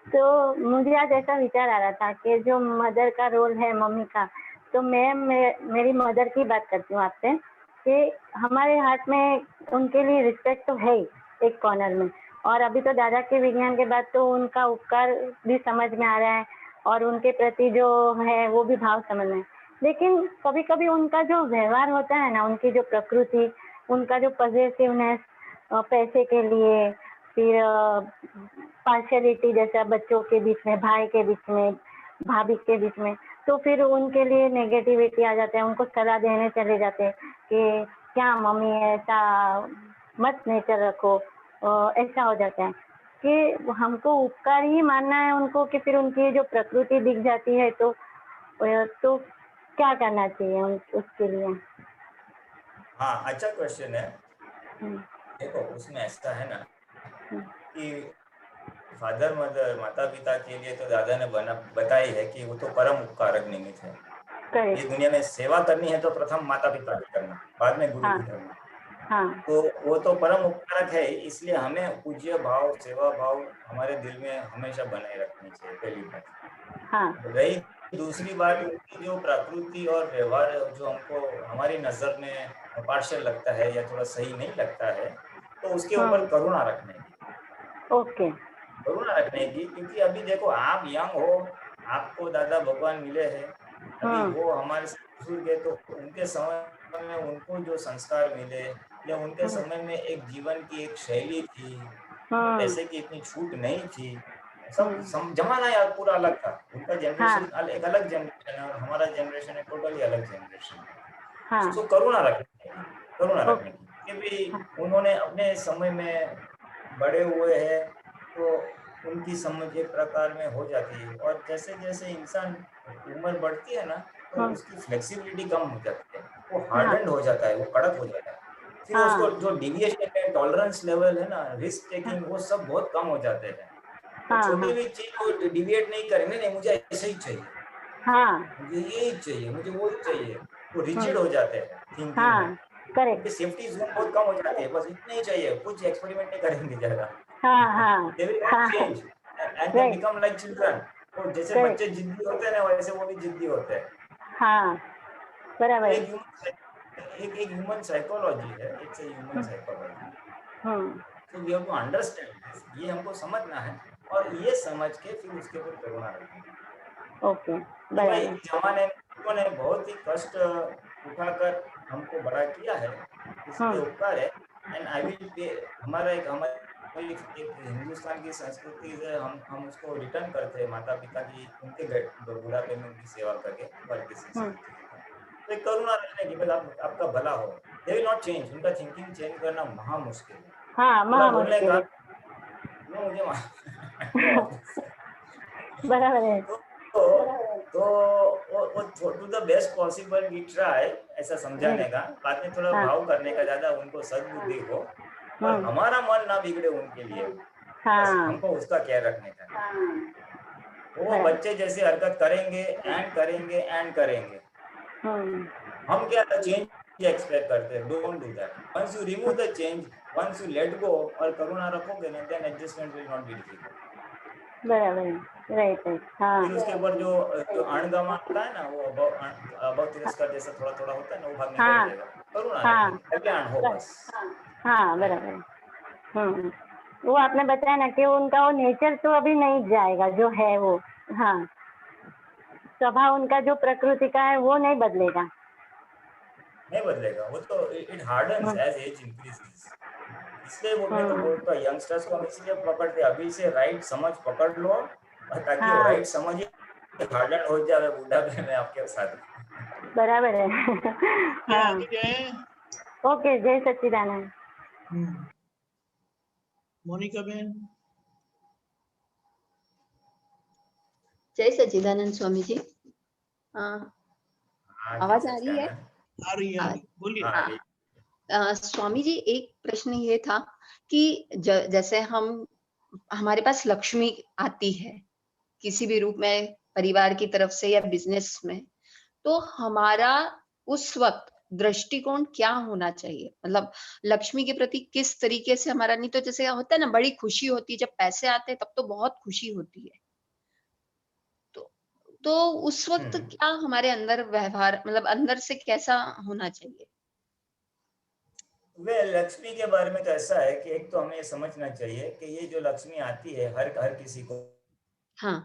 तो मुझे आज ऐसा विचार आ रहा था कि जो मदर का रोल है, मम्मी का, तो मेरी मदर की बात करती हूँ आपसे कि हमारे हाथ में उनके लिए रिस्पेक्ट तो है ही एक कॉर्नर में, और अभी तो दादा के विज्ञान के बाद तो उनका उपकार भी समझ में आ रहा है और उनके प्रति जो है वो भी भाव समझ में। लेकिन कभी कभी उनका जो व्यवहार होता है ना, उनकी जो प्रकृति, उनका जो पॉजिटिवनेस पैसे के लिए, फिर पार्शियलिटी जैसा बच्चों के बीच में, भाई के बीच में, भाभी के बीच में, तो फिर उनके लिए नेगेटिविटी आ जाता है, उनको सलाह देने चले जाते हैं कि क्या मम्मी ऐसा मत नेचर रखो, ऐसा हो जाता है कि हमको उपकार ही मानना है उनको कि फिर उनकी जो प्रकृति दिख जाती है तो क्या करना चाहिए उसके लिए। हाँ, अच्छा क्वेश्चन है। हम्म, देखो उसमें ऐसा है ना हम्म, कि फादर मदर माता पिता के लिए तो दादा ने बताई है कि वो तो परम उपकारक निमित्त है। ये करेक्ट। दुनिया में सेवा करनी है तो प्रथम माता पिता की करना, बाद में गुरु हाँ, की करना। हाँ, तो वो तो परम उपकारक है, इसलिए हमें पूज्य भाव सेवा भाव हमारे दिल में हमेशा बनाए रखनी चाहिए, पहली बात। हाँ, रही दूसरी बात, उनकी जो प्रकृति और व्यवहार जो हमको हमारी नजर में पार्शियल लगता है या थोड़ा सही नहीं लगता है, तो उसके ऊपर करुणा रखने की, ओके, करुणा रखने की। क्योंकि अभी देखो आप यंग हो, आपको दादा भगवान मिले हैं, अभी वो हमारे से बुजुर्ग है, तो उनके समय में उनको जो संस्कार मिले या उनके समय में एक जीवन की एक शैली थी, पैसे की इतनी छूट नहीं थी, सब जमाना यार पूरा अलग था। उनका जनरेशन एक अलग जनरेशन है और हमारा जनरेशन है टोटली अलग जनरेशन है। हाँ, तो करुणा रखने की, करुणा रखने ओके, की कि भी उन्होंने अपने समय में बड़े हुए हैं, तो उनकी समझ एक प्रकार में हो जाती है। और जैसे जैसे इंसान उम्र बढ़ती है ना, तो उसकी फ्लेक्सिबिलिटी कम हो जाती है, वो हाँ, हार्डन हो जाता है, वो कड़क हो जाता है। फिर उसको हाँ, जो डिविएशन है, टॉलरेंस लेवल है ना, रिस्क टेकिंग, वो सब बहुत कम हो जाते हैं। वो हाँ, छोटी भी चीज को डिविएट नहीं करेंगे, नहीं मुझे ऐसे ही चाहिए, हाँ, मुझे यही चाहिए, मुझे वो ही चाहिए। वो रिजिड हो जाते हैं थिंकिंग में, हाँ, उनकी करेक्ट, सेफ्टी जोन बहुत कम हो जाती है, बस इतना ही चाहिए, कुछ एक्सपेरिमेंट नहीं करेंगे ज्यादा। हाँ, हाँ, दे विल नॉट हाँ, change and they right, become like children. तो जैसे करेक्ट, बच्चे जिद्दी होते हैं ना, वैसे वो भी जिद्दी होते हैं। हाँ, तो बराबर है, एक ह्यूमन साइकोलॉजी है, it's a human psychology. Hmm, so we have to understand this, ये हमको समझना है और ये समझ के फिर उसके ऊपर करुणा रखनी है ओके, कि भाई बराबर, इस जमाने में लोगों ने बहुत ही कष्ट उठाकर हमको बड़ा किया है, इसलिए उपकार है। एंड आई विल पे, हमारा एक हिंदुस्तान की संस्कृति से हम उसको रिटर्न करते हैं माता पिता की, उनके बुढ़ापे में उनकी सेवा करके, भारतीय संस्कृति है। तो एक करुणा रखने की, भाई आपका भला हो। दे विल नॉट चेंज, उनका थिंकिंग चेंज करना महा मुश्किल है। हाँ, थोड़ा महा बोलने मुश्किल का है, वो मुझे तो ऑफिस बराबर है, तो वो to the best possible we try ऐसा समझाने का, बाद में थोड़ा हाँ, भाव करने का, ज्यादा उनको सद्बुद्धि हो और हम्म, हमारा मन ना बिगड़े उनके लिए, बस हाँ, हमको उसका केयर रखने का। वो बराबर, बच्चे जैसे हरकत करेंगे एंड करेंगे एंड करेंगे, हम्म, हम क्या चेंज एक्सपेक्ट करते हैं, don't do that. Once you remove the change, once you let go और करुणा रखोगे ना, then adjustment will not be difficult. बराबर है, राइट, राइट, हाँ, फिर उसके ऊपर जो जो अणगमा आता है ना, वो अभाव तिरस्कार जैसा थोड़ा थोड़ा होता है ना, वो भाग निकल हाँ, जाएगा। करुणा रखने हाँ, की, कल्याण हो बस। हाँ, बराबर है, वो आपने बताया ना कि उनका वो नेचर तो अभी नहीं जाएगा जो है वो, हाँ, स्वभाव उनका जो प्रकृति का है वो नहीं बदलेगा, नहीं बदलेगा, वो तो it hardens as age increases. इसलिए वो मैं तो बोलता हूँ यंगस्टर्स को हम इसलिए पकड़ते, अभी से राइट समझ पकड़ लो, और ताकि वो हाँ, राइट समझ हार्डन हो जाए बुढ़ापे में आपके साथ। बराबर है, हाँ, आगे जाए। ओके, जय सच्चिदानंद। मोनिका बहन। जय सच्चिदानंद स्वामी जी। आवाज आ रही है? आ रही है, बोलिए। स्वामी जी, एक प्रश्न ये था कि जैसे हमारे पास लक्ष्मी आती है किसी भी रूप में, परिवार की तरफ से या बिजनेस में, तो हमारा उस वक्त दृष्टिकोण क्या होना चाहिए? मतलब लक्ष्मी के प्रति किस तरीके से हमारा, नहीं तो जैसे होता है ना, बड़ी खुशी होती है जब पैसे आते हैं, तब तो बहुत खुशी होती है, तो उस वक्त क्या हमारे अंदर व्यवहार, मतलब अंदर से कैसा होना चाहिए? वे लक्ष्मी के बारे में तो ऐसा है कि एक तो हमें समझना चाहिए कि ये जो लक्ष्मी आती है हर किसी को, हाँ,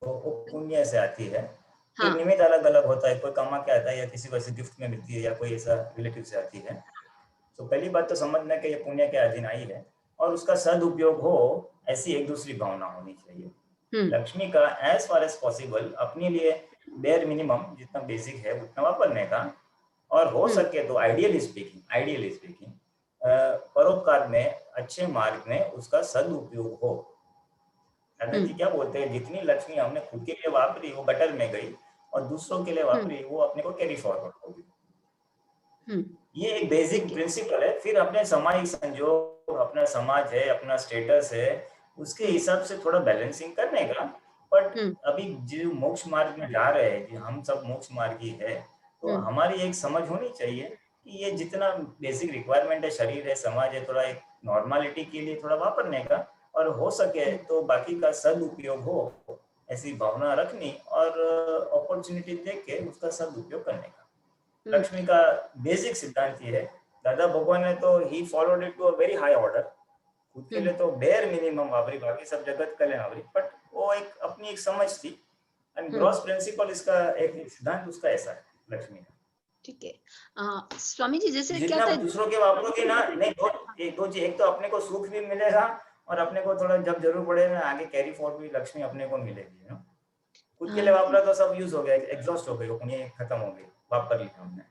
वो पुण्य से आती है। हाँ, फिर निमित्त अलग अलग होता है, कोई कमा के आता है या किसी को ऐसे गिफ्ट में मिलती है या कोई ऐसा रिलेटिव से आती है। तो पहली बात तो समझना कि ये पुण्य के अधीन आई है और उसका सदुपयोग हो, ऐसी एक दूसरी भावना होनी चाहिए। लक्ष्मी का एज फार एज पॉसिबल अपने लिए बेयर मिनिमम जितना बेसिक है उतना वापरने का, और हो सके तो आइडियली स्पीकिंग परोपकार में, अच्छे मार्ग में उसका सदुपयोग हो। दादाजी क्या बोलते हैं, जितनी लक्ष्मी हमने खुद के लिए वापरी वो गटर में गई और दूसरों के लिए वापरी वो अपने को कैरी फॉरवर्ड होगी। ये एक बेसिक प्रिंसिपल है। फिर अपने सामाजिक संजोग, अपना समाज है, अपना स्टेटस है, उसके हिसाब से थोड़ा बैलेंसिंग करने का। बट अभी जो मोक्ष मार्ग में जा रहे हैं, हम सब मोक्ष मार्गी है, तो हमारी एक समझ होनी चाहिए कि ये जितना बेसिक रिक्वायरमेंट है, शरीर है, समाज है, थोड़ा एक नॉर्मलिटी के लिए थोड़ा वापरने का, और हो सके तो बाकी का सदुपयोग हो, ऐसी भावना रखनी, और अपॉर्चुनिटी देख के उसका सदुपयोग करने का। लक्ष्मी का बेसिक सिद्धांत ये है। दादा भगवान ने तो ही followed it to a very high order. खुद के लिए तो बेयर मिनिमम वापरी, बाकी सब जगत कल्याण वापरी, बट वो एक अपनी एक समझ थी, एंड ग्रॉस प्रिंसिपल इसका एक सिद्धांत उसका ऐसा है लक्ष्मी का। ठीक है स्वामी जी, जैसे क्या जितना था दूसरों के वापरोगे ना, नहीं दो चीज, एक तो अपने को सुख भी मिलेगा, और अपने को थोड़ा जब जरूर पड़े ना आगे कैरी फॉरवर्ड भी लक्ष्मी अपने को मिलेगी ना। खुद के लिए वापरा तो सब यूज हो गया, एग्जॉस्ट हो गई, अपनी खत्म हो गई, वापर लिया हमने।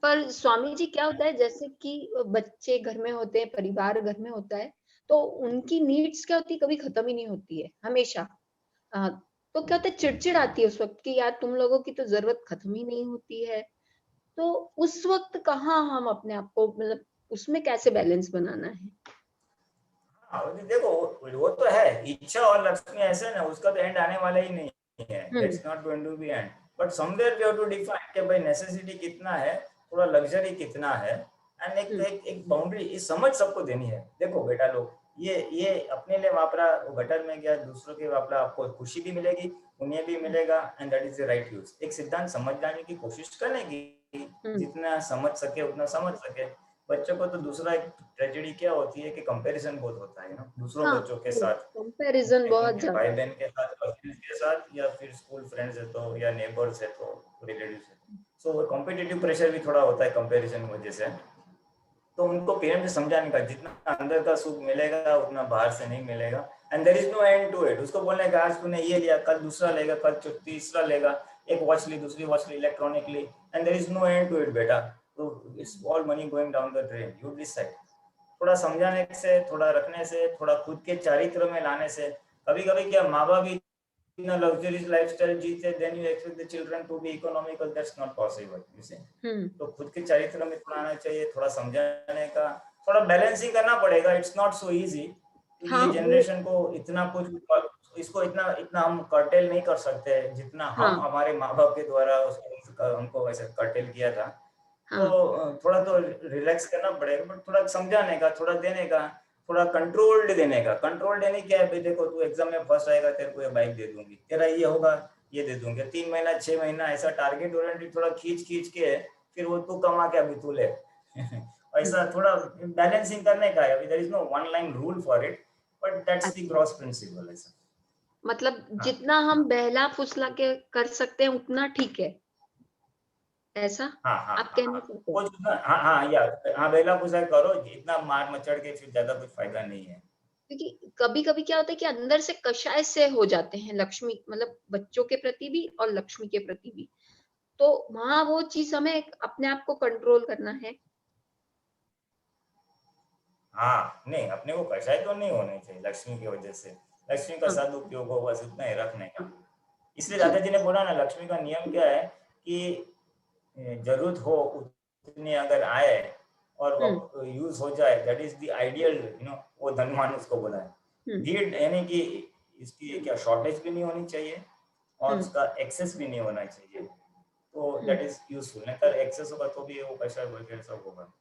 पर स्वामी जी क्या होता है, जैसे कि बच्चे घर में होते हैं, परिवार घर में होता है, तो उनकी नीड्स क्या होती है, कभी खत्म ही नहीं होती है हमेशा। तो क्या होता है, चिड़चिड़ आती है उस वक्त कि यार तुम लोगों की तो जरूरत खत्म ही नहीं होती है। तो उस वक्त कहाँ हम अपने आप को, मतलब उसमें कैसे बैलेंस बनाना है? देखो वो तो है, इच्छा और लक्ष्मी ऐसे ना, उसका तो एंड आने वाला ही नहीं है, that's not going to be end, but somewhere we have to define कि भाई नेसेसिटी कितना है, थोड़ा लग्जरी कितना है, एंड एक बाउंड्री, ये समझ सबको देनी है। देखो बेटा लोग, ये अपने लिए वापरा, गटर में गया, दूसरों के वापरा, आपको खुशी भी मिलेगी, उन्हें भी मिलेगा, and that is the right use. एक सिद्धांत समझ जाने की कोशिश करने की, जितना समझ सके उतना समझ सके। बच्चों को तो दूसरा एक ट्रेजेडी क्या होती है कि कंपैरिजन बहुत होता है ना, दूसरों बच्चों के साथ, कंपैरिजन बहुत ज्यादा, भाई बहन के साथ, कजिन्स के साथ, या फिर स्कूल फ्रेंड्स है तो, या नेबर्स है तो, रिलेटिव्स है, सो कॉम्पिटिटिव प्रेशर भी थोड़ा होता है कंपैरिजन की वजह से। तो उनको पेरेंट्स समझाने का, जितना अंदर का सुख मिलेगा उतना बाहर से नहीं मिलेगा, and there is no end to it. उसको बोलने का आज तूने ये लिया, कल दूसरा लेगा, कल तीसरा लेगा, एक वॉच ली, दूसरी वॉच ली electronically, and there is no end to it बेटा। तो it's all money going down the drain, you decide. थोड़ा समझाने से, थोड़ा रखने से, थोड़ा खुद के चारित्र में लाने से। कभी कभी क्या माँ बाप भी in a luxurious lifestyle जीते, then you expect the children to be economical, that's not possible, you see। तो खुद के चरित्र में थोड़ा आना चाहिए, थोड़ा समझाने का, थोड़ा बैलेंसिंग करना पड़ेगा। It's not so easy. ये जनरेशन को इतना कुछ, इसको इतना हम कर्टेल नहीं कर सकते जितना हम हमारे माँ बाप के द्वारा हमको वैसे कर्टेल किया था। तो थोड़ा तो रिलैक्स करना पड़ेगा, बट थोड़ा समझाने का, थोड़ा देने का, थोड़ा कंट्रोल्ड देने का। कंट्रोल देने क्या है भाई, देखो तू एग्जाम में फर्स्ट आएगा, तेरे को ये बाइक दे दूंगी, तेरा ये होगा ये दे दूंगे, 3 महीना 6 महीना ऐसा टारगेट ओरिएंटेड थोड़ा खींच के फिर वो तू कमा के अभी तू ले ऐसा थोड़ा बैलेंसिंग करने का है। अभी there is no one line rule for it, but that's the gross principle. ऐसा मतलब जितना हम बहला फुसला के कर सकते हैं उतना ठीक है, ऐसा आप कहना चाहते हैं? हाँ बेला फुसला करो, इतना मार मचड़ के फिर ज्यादा कुछ फायदा नहीं है। क्योंकि कभी कभी क्या होता है कि अंदर से कषाय से हो जाते हैं लक्ष्मी, मतलब बच्चों के प्रति भी और लक्ष्मी के प्रति भी। तो वहां वो चीज हमें अपने आप को कंट्रोल करना है। हाँ नहीं, अपने को कषाय तो नहीं होने चाहिए लक्ष्मी की वजह से। लक्ष्मी का सदुपयोग हो, बस उतना ही रखने का। इसलिए दादाजी ने बोला ना, लक्ष्मी का नियम क्या है कि जरूरत हो उतनी अगर आए और वो यूज हो जाए, दैट इज द आइडियल, वो धनवान उसको बोला है। नीड यानी कि इसकी क्या शॉर्टेज भी नहीं होनी चाहिए और उसका एक्सेस भी नहीं होना चाहिए, तो दैट इज यूजफुल। नहीं तो एक्सेस होगा तो भी वो पैसा वगैरह सब होगा।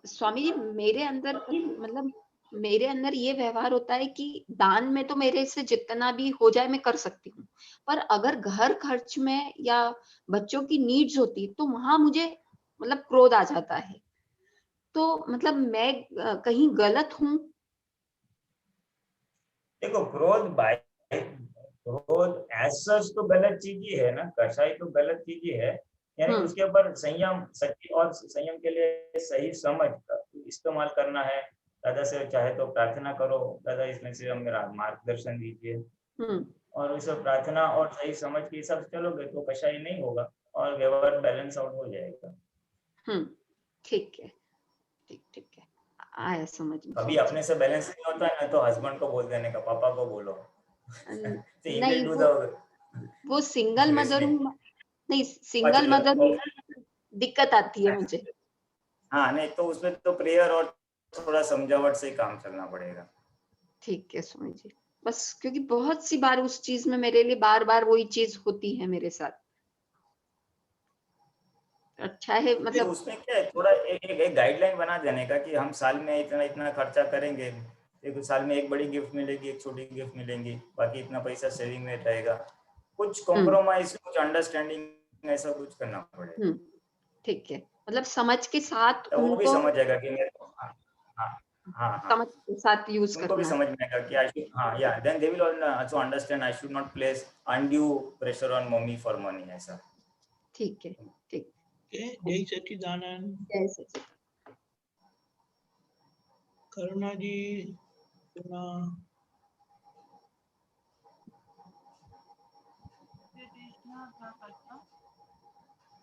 स्वामी जी, मेरे अंदर ये व्यवहार होता है कि दान में तो मेरे से जितना भी हो जाए मैं कर सकती हूँ, पर अगर घर खर्च में या बच्चों की नीड्स होती है तो वहां मुझे मतलब क्रोध आ जाता है। तो मतलब मैं कहीं गलत हूँ? देखो क्रोध एज सच तो गलत चीज ही है ना, कषाय तो गलत चीज ही है। यानी उसके ऊपर संयम, सच्ची और संयम के लिए सही समझ इस्तेमाल करना है। दादा से चाहे तो प्रार्थना करो, दादा इसमें से मेरा मार्गदर्शन दीजिए, और उस प्रार्थना और सही समझ के हिसाब से चलोगे तो कषाय नहीं होगा और व्यवहार बैलेंस आउट हो जाएगा। ठीक है, ठीक है, आया समझ में। अभी अपने से बैलेंस नहीं होता है ना, तो हस्बैंड को बोल देने का, पापा को बोलो। नहीं, वो सिंगल मदर हूँ, नहीं सिंगल मदर हूँ, दिक्कत आती है मुझे। हाँ, नहीं तो उसमें तो प्रेयर और थोड़ा समझावट से काम चलना पड़ेगा। ठीक है स्वामी जी, बस क्योंकि बहुत सी बार उस चीज में मेरे लिए बार बार वही चीज होती है मेरे साथ। अच्छा है, फिर मतलब उसमें क्या है, थोड़ा एक गाइडलाइन बना देने का कि हम साल में इतना इतना खर्चा करेंगे, एक साल में एक बड़ी गिफ्ट मिलेगी, एक छोटी गिफ्ट मिलेंगी, बाकी इतना पैसा सेविंग में रहेगा। कुछ कॉम्प्रोमाइज, कुछ अंडरस्टैंडिंग, ऐसा कुछ करना पड़ेगा। ठीक है, मतलब समझ के साथ तो वो भी उनको समझ जाएगा कि मेरे को हाँ समझ के साथ यूज उनको भी करना। समझ में आएगा कि आई शुड, हाँ या then they will also understand I should not place undue pressure on mummy for money, ऐसा। ठीक है, ठीक। जय सच्चिदानंद। जय सच्चिदानंद। करुणा जी सुना।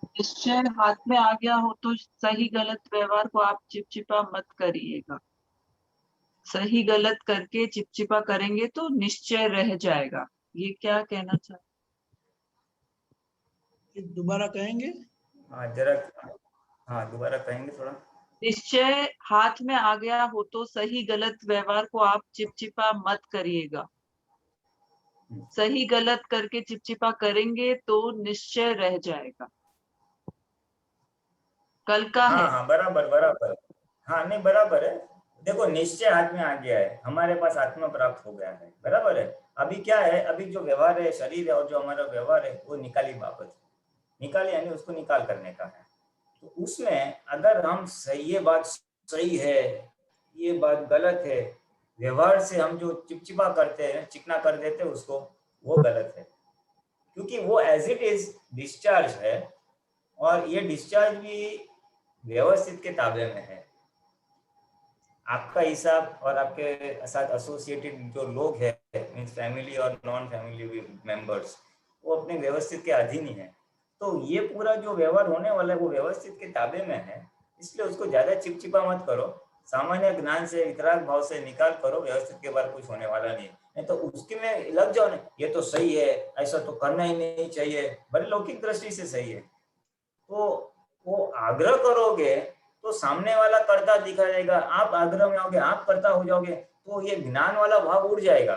निश्चय हाथ में आ गया हो तो सही गलत व्यवहार को आप चिपचिपा मत करिएगा। सही गलत करके चिपचिपा करेंगे तो निश्चय रह जाएगा। ये क्या कहना चाहते? दोबारा कहेंगे? हाँ जरा, हाँ दोबारा कहेंगे थोड़ा। निश्चय हाथ में आ गया हो तो सही गलत व्यवहार को आप चिपचिपा मत करिएगा। सही गलत करके चिपचिपा करेंगे तो निश्चय रह जाएगा। कल का है। हाँ बराबर बराबर, हाँ नहीं बराबर है। देखो निश्चय हाथ में आ गया है, हमारे पास आत्मा प्राप्त हो गया है, बराबर है। अभी क्या है, अभी जो व्यवहार है, शरीर है और जो हमारा व्यवहार है, वो निकाली बाबत है। निकाली यानी उसको निकाल करने का है। तो उसमें अगर हम सही, ये बात सही है, ये बात गलत है, व्यवहार से हम जो चिपचिपा करते हैं, चिकना कर देते हैं उसको, वो गलत है। क्योंकि वो एज इट इज डिस्चार्ज है, और ये डिस्चार्ज भी व्यवस्थित के ताबे में है। आपका हिसाब और आपके साथ एसोसिएटेड जो लोग हैं, मींस फैमिली और नॉन फैमिली मेंबर्स, वो अपने व्यवस्थित के अधीन ही है। तो ये पूरा जो व्यवहार होने वाला है वो व्यवस्थित के ताबे में है, इसलिए उसको ज्यादा चिपचिपा मत करो। सामान्य ज्ञान से, वितराग भाव से निकाल करो, व्यवस्थित के बाद कुछ होने वाला नहीं तो उसके में लग जाओ ना, ये तो सही है, ऐसा तो करना ही नहीं चाहिए, भले लौकिक दृष्टि से सही है। तो वो आग्रह करोगे तो सामने वाला करता दिखा जाएगा, आप आग्रह में आओगे, आप करता हो जाओगे, तो ये ज्ञान वाला भाव उड़ जाएगा,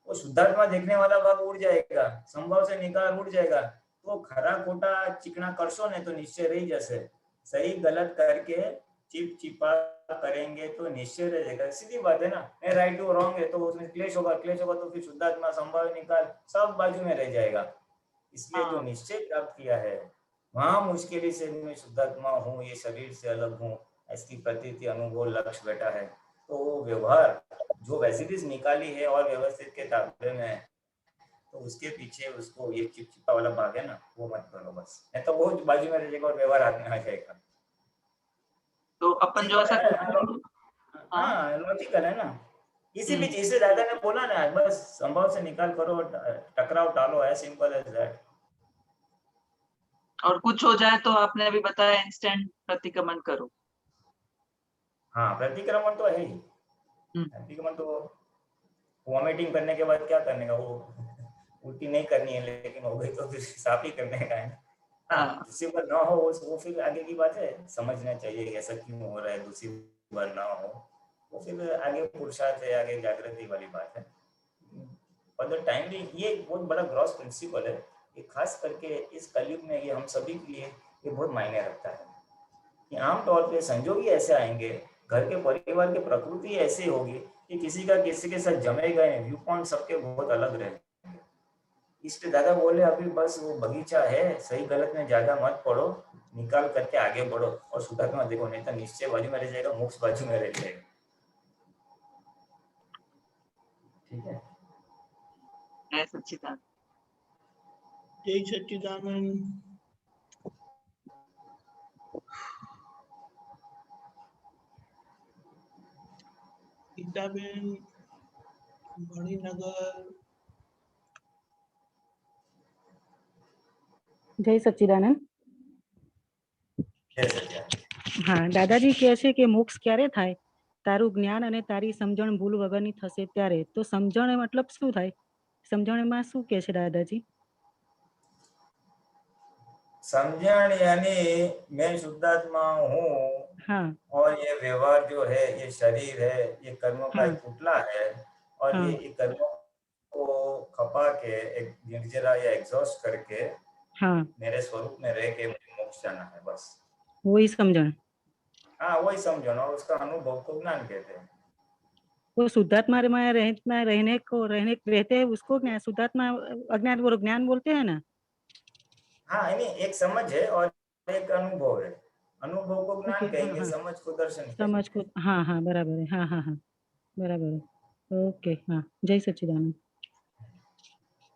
वो शुद्धात्मा देखने वाला भाव उड़ जाएगा, संभव से निकाल उड़ जाएगा। तो खरा खोटा चिकना करशो ने तो निश्चय रही जैसे, सही गलत करके चिपचिपा करेंगे तो निश्चय रह जाएगा। सीधी बात है ना, मैं राइट हूँ रॉन्ग है तो उसमें क्लेश होगा तो फिर शुद्धात्मा संभव निकाल सब बाजू में रह जाएगा। इसलिए जो निश्चय प्राप्त किया है, वहां मुश्किल से मैं शुद्धात्मा हूँ, ये शरीर से अलग हूँ, इसकी प्रतीति अनुभव लक्ष्य बैठा है। तो वो व्यवहार जो वैसिटीज निकाली है और व्यवस्थित के ताबे में है, तो उसके पीछे उसको ये चिपचिपा वाला भाग है ना, वो मत करो बस, नहीं तो वो बाजू में रह जाएगा और व्यवहार हाथ में आ जाएगा। तो अपन जो ऐसा हाँ लॉजिकल है ना। इसी बीच इसे दादा ने बोला ना, बस संभव से निकाल करो, टकराव टालो, है सिंपल एज दैट। और कुछ हो जाए तो आपने अभी बताया इंस्टेंट प्रतिक्रमण करो। हाँ प्रतिक्रमण तो है ही, प्रतिक्रमण तो वॉमिटिंग करने के बाद क्या करने का, वो उल्टी नहीं करनी है, लेकिन हो गई तो फिर साफ ही करने का है। हाँ दूसरी बार ना हो वो फिर आगे की बात है, समझना चाहिए ऐसा क्यों हो रहा है, दूसरी बार ना हो वो फिर आगे पुरुषार्थ है, आगे जागृति वाली बात है। और द टाइम भी ये बहुत बड़ा ग्रॉस प्रिंसिपल है, ये खास करके इस कलयुग में ये हम सभी के लिए ये बहुत मायने रखता है कि आमतौर पे संजोग ही ऐसे आएंगे, घर के परिवार की प्रकृति ऐसी होगी कि किसी का किसी के साथ जमेगा नहीं, व्यू पॉइंट सबके बहुत अलग रहेंगे। इसलिए दादा बोले अभी बस वो बगीचा है, सही गलत में ज्यादा मत पड़ो, निकाल करके आगे बढ़ो और शुद्धात्मा देखो, नहीं तो निश्चय बाजू में रह जाएगा, मोक्ष बाजू में रह जाएगा। ठीक है, जय सच्चिदानंद। जय सच्चिदानंद। गीताबेन मणिनगर। जय सच्चिदानंद। हाँ દાદાજી કહે છે કે મોક્ષ ક્યારે થાય, તારું જ્ઞાન અને તારી સમજણ ભૂલ વગરની થશે ત્યારે. તો સમજણ મતલબ શું થાય, સમજણમાં શું કહે છે દાદાજી? समझण यानी मैं शुद्धात्मा हूँ हाँ और ये व्यवहार जो है, ये शरीर है, ये कर्मों का हाँ एक पुतला है और हाँ ये कर्मों को खपा के एक निर्जरा या एग्जॉस्ट करके हाँ मेरे स्वरूप में रह के मुझे मोक्ष जाना है, बस। वही समझण। हाँ, वही समझो ना, उसका अनुभव को ज्ञान कहते हैं। वो शुद्धात्मा में रहते हैं उसको ज्ञान, शुद्धात्मा अज्ञान वो ज्ञान बोलते हैं ना। हाँ, यानी एक समझ है और एक अनुभव है। अनुभव को ज्ञान ओके हाँ कहेंगे, हाँ समझ को दर्शन कहेंगे। समझ को हाँ हाँ बराबर है। हाँ हाँ हाँ बराबर है। ओके हाँ जय सच्चिदानंद।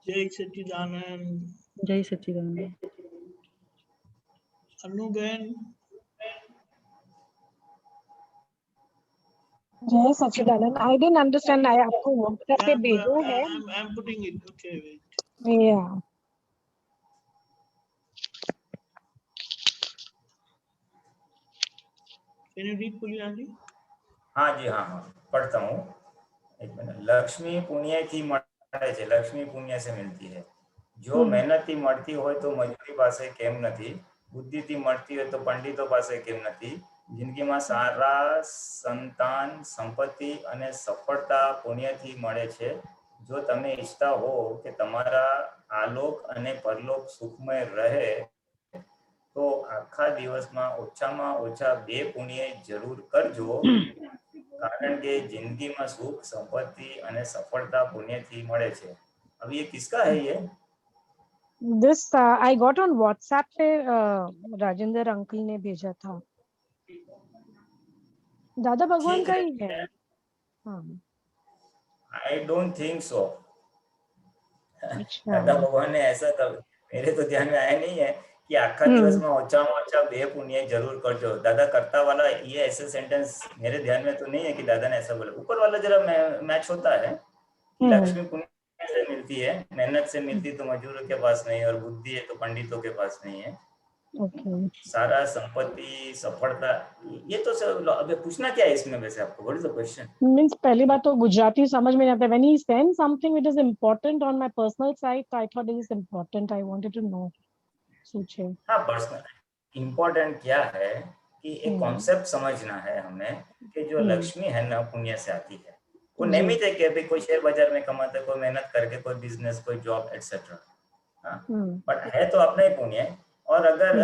जय सच्चिदानंद। जय सच्चिदानंद। अनु बहन। जय सच्चिदानंद। I didn't understand. आई आपको व्हाट्सएप पे भेजा है। I'm putting it. Okay, wait. या Can you read Puliya ji? हाँ जी, हाँ पढ़ता हूँ। एक मिनट। लक्ष्मी पुण्य थी મળે છે, लक्ष्मी पुण्य से मिलती है। जो मेहनत थी મળતી હોય તો મજૂરી પાસે કેમ નથી, બુદ્ધિ થી મળતી હોય તો પંડિતો પાસે કેમ નથી। જિંદગીમાં સારા સંતાન, સંપત્તિ અને સફળતા પુણ્યથી મળે છે। જો તમે ઈચ્છતા હો કે તમારા આલોક અને પરલોક સુખમય રહે તો આખા દિવસમાં ઓછામાં ઓછા 2 પુણ્ય જરૂર કરજો, કારણ કે जिंदगीમાં સુખ, સંપત્તિ અને સફળતા પુણ્યથી મળે છે। अब ये किसका है ये? This I got on WhatsApp पे, राजेंद्र अंकल ने भेजा था। दादा भगवान का ही है। हाँ आई डोंट थिंक सो। अच्छा दादा भगवान ने ऐसा कर, मेरे तो ध्यान में आया नहीं है कि आखा दिवस में ओछाમાં ઓછા 2 પુણ્ય जरूर करजो। दादा करता वाला ये ऐसे सेंटेंस मेरे ध्यान में तो नहीं है कि दादा ने ऐसा बोला। ऊपर वाला जरा मैच होता है कि लक्ष्मी पुण्य से मिलती है, मेहनत से मिलती तो मजदूरों के पास नहीं, और बुद्धि है तो पंडितों के पास नहीं है। सारा संपत्ति, सफलता, ये तो सब। अबे पूछना क्या है इसमें वैसे आपको? What is the question? Means पहली बात तो गुजराती समझ में नहीं आता। When he send something it is important on my personal site, I thought it is important, I wanted to know. सोचे हाँ, पर्सनल इम्पोर्टेंट क्या है कि एक कॉन्सेप्ट समझना है हमें कि जो लक्ष्मी है ना पुण्य से आती है। वो नियमित है कि भाई कोई शेयर बाजार में कमाता है, कोई मेहनत करके, कोई बिजनेस, कोई जॉब एक्सेट्रा। बट है तो अपना ही पुण्य। और अगर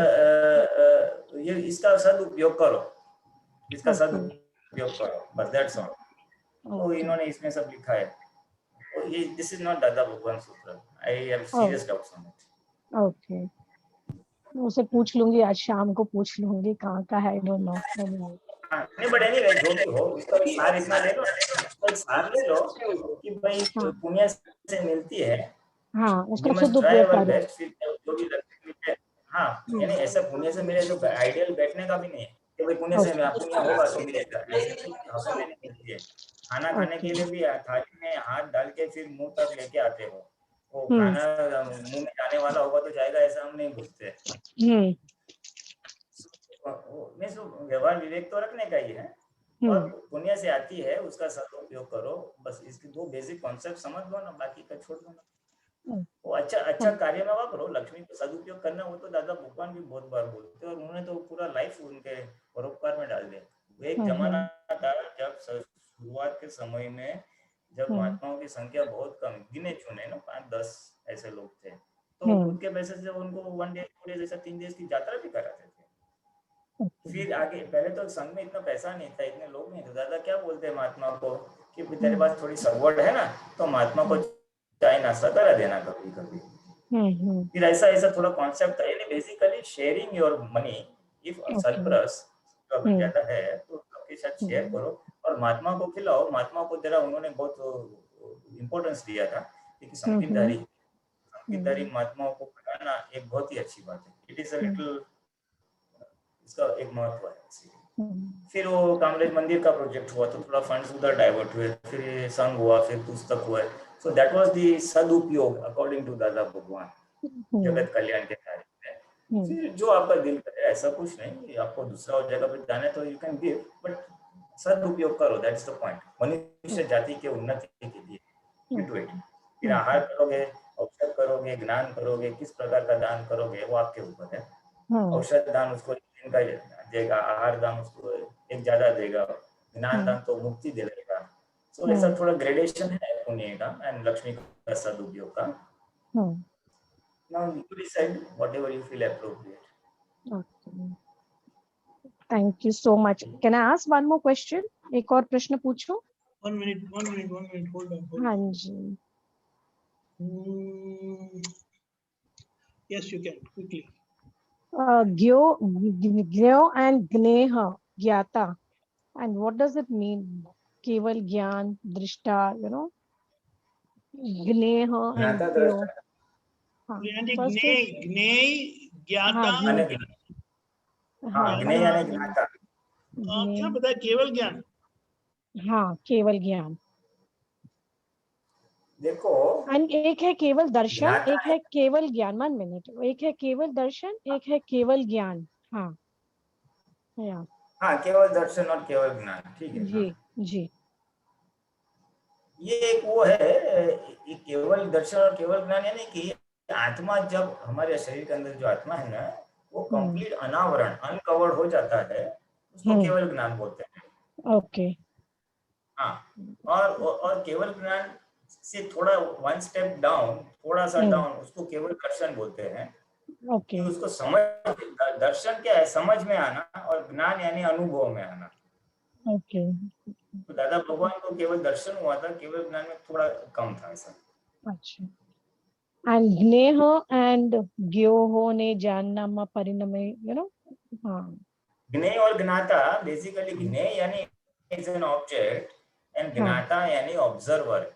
ये इसका सदुपयोग करो, इसका सदुपयोग करो, बस दैट्स ऑल। तो इन्होंने इसमें सब लिखा है। तो ये दिस इज नॉट दादा भगवान सूत्र। I have serious doubts on it. Okay, उसे पूछ लूंगी, आज शाम को पूछ लूंगी कहाँ का है। Don't know. नहीं, बट एनीवे जो भी हो, उसका सार इतना ले लो, उसका सार ले लो कि भाई पुण्य से मिलती है। हाँ, उसका सदुपयोग करो। जो भी लगती है। हाँ, यानी ऐसा पुण्य से मिले तो आइडियल बैठने का भी नहीं है कि भाई पुण्य से पुण्य होगा तो मिलेगा, ऐसे हमें में नहीं मिलती है। खाना खाने के लिए भी थाली में हाथ डाल के फिर मुंह तक लेके आते हो। वो खाना मुंह में जाने वाला होगा तो जाएगा, ऐसा हम नहीं बोलते। व्यवहार विवेक तो रखने का ही है, और पुण्य से आती है, उसका सदुपयोग करो। बस इसके 2 बेसिक कॉन्सेप्ट समझ लो ना, बाकी का छोड़ दो ना। वो अच्छा कार्य में वापरो। लक्ष्मी को सदुपयोग करना, वो तो दादा भगवान भी बहुत बार बोलते हैं, और उन्होंने तो पूरा लाइफ उनके परोपकार में डाल दिया। वो एक जमाना था जब शुरुआत के समय में, जब महात्माओं की संख्या बहुत कम, गिने चुने ना 5-10 ऐसे लोग थे, तो खुद के पैसे से उनको 1 डे 2 डेज ऐसा 3 डेज की यात्रा भी कराते थे। फिर आगे, पहले तो संघ में इतना पैसा नहीं था, इतने लोग नहीं थे। दादा क्या बोलते हैं महात्मा को कि तेरे पास थोड़ी सगवड़ है ना, तो महात्मा को चाय नाश्ता करा देना कभी कभी। फिर ऐसा थोड़ा कॉन्सेप्ट था। यानी basically sharing your money, if surplus ज्यादा है तो सबके साथ शेयर करो, और महात्मा को खिलाओ। महात्मा को जरा उन्होंने बहुत इम्पोर्टेंस दिया था कि संकीर्तनधारी महात्माओं को खिलाना एक बहुत ही अच्छी बात है। इट इज अ लिटिल, इसका एक महत्व है। फिर वो कामरेज मंदिर का प्रोजेक्ट हुआ तो थोड़ा फंड्स उधर डाइवर्ट हुए, फिर संघ हुआ, फिर पुस्तक हुए। सो दैट वाज द सदुपयोग अकॉर्डिंग टू दादा भगवान, जगत कल्याण के कार्य में। फिर जो आपका दिल करे, ऐसा कुछ नहीं, आपको दूसरा और जगह पे जाना है तो यू कैन गिव, बट सदुपयोग करो, दैट इज द पॉइंट। मनुष्य जाति के उन्नति के लिए डू इट। फिर आहार करोगे, औषध करोगे, ज्ञान करोगे, किस प्रकार का दान करोगे वो आपके ऊपर है। Hmm. औषध दान उसको इनका देगा, आहार दान उसको एक ज्यादा देगा, ज्ञान दान तो मुक्ति देगा। सो ऐसा थोड़ा ग्रेडेशन है पुण्य का एंड लक्ष्मी का सदुपयोग का। Now you decide whatever you feel appropriate. Okay. Thank you so much. Can I ask one more question? एक और प्रश्न पूछूं? 1 minute, hold on. हाँ जी. Yes, you can quickly. Gyo and Gneha, Gyata. And what does it mean? Keval Gyan, Drishta, you know? Gneha and ज्ञाता Gyo. दृष्टा First is ज्ञेय, ज्ञाता, यानी ज्ञेय यानी ज्ञाता। क्या पता है? केवल ज्ञान। हाँ, केवल ज्ञान। देखो, and एक है केवल दर्शन, एक है केवल ज्ञान। 1 minute, एक है केवल दर्शन, एक है केवल ज्ञान। हाँ, हाँ, केवल दर्शन और केवल ज्ञान, ठीक है। जी जी। ये एक वो है, ये केवल दर्शन और केवल ज्ञान यानी कि आत्मा जब हमारे शरीर के अंदर जो आत्मा है ना, वो कंप्लीट अनावरण, अनकवर्ड हो जाता है, उसको केवल ज्ञान बोलते हैं। ओके। हाँ, और केवल ज्ञान से थोड़ा 1 स्टेप डाउन, थोड़ा सा डाउन, उसको केवल दर्शन बोलते हैं। ओके। उसको समझ, दर्शन क्या है? समझ में आना, और ज्ञान यानी अनुभव में आना। ओके। तो दादा भगवान को केवल दर्शन हुआ था, केवल ज्ञान में थोड़ा कम था ऐसा। अच्छा। and Gneha and Gyoho ने जानना परिणमे, you know? हाँ। ज्ञेय और ज्ञाता, बेसिकली ज्ञेय यानी इज एन ऑब्जेक्ट एंड ज्ञाता यानी ऑब्जर्वर।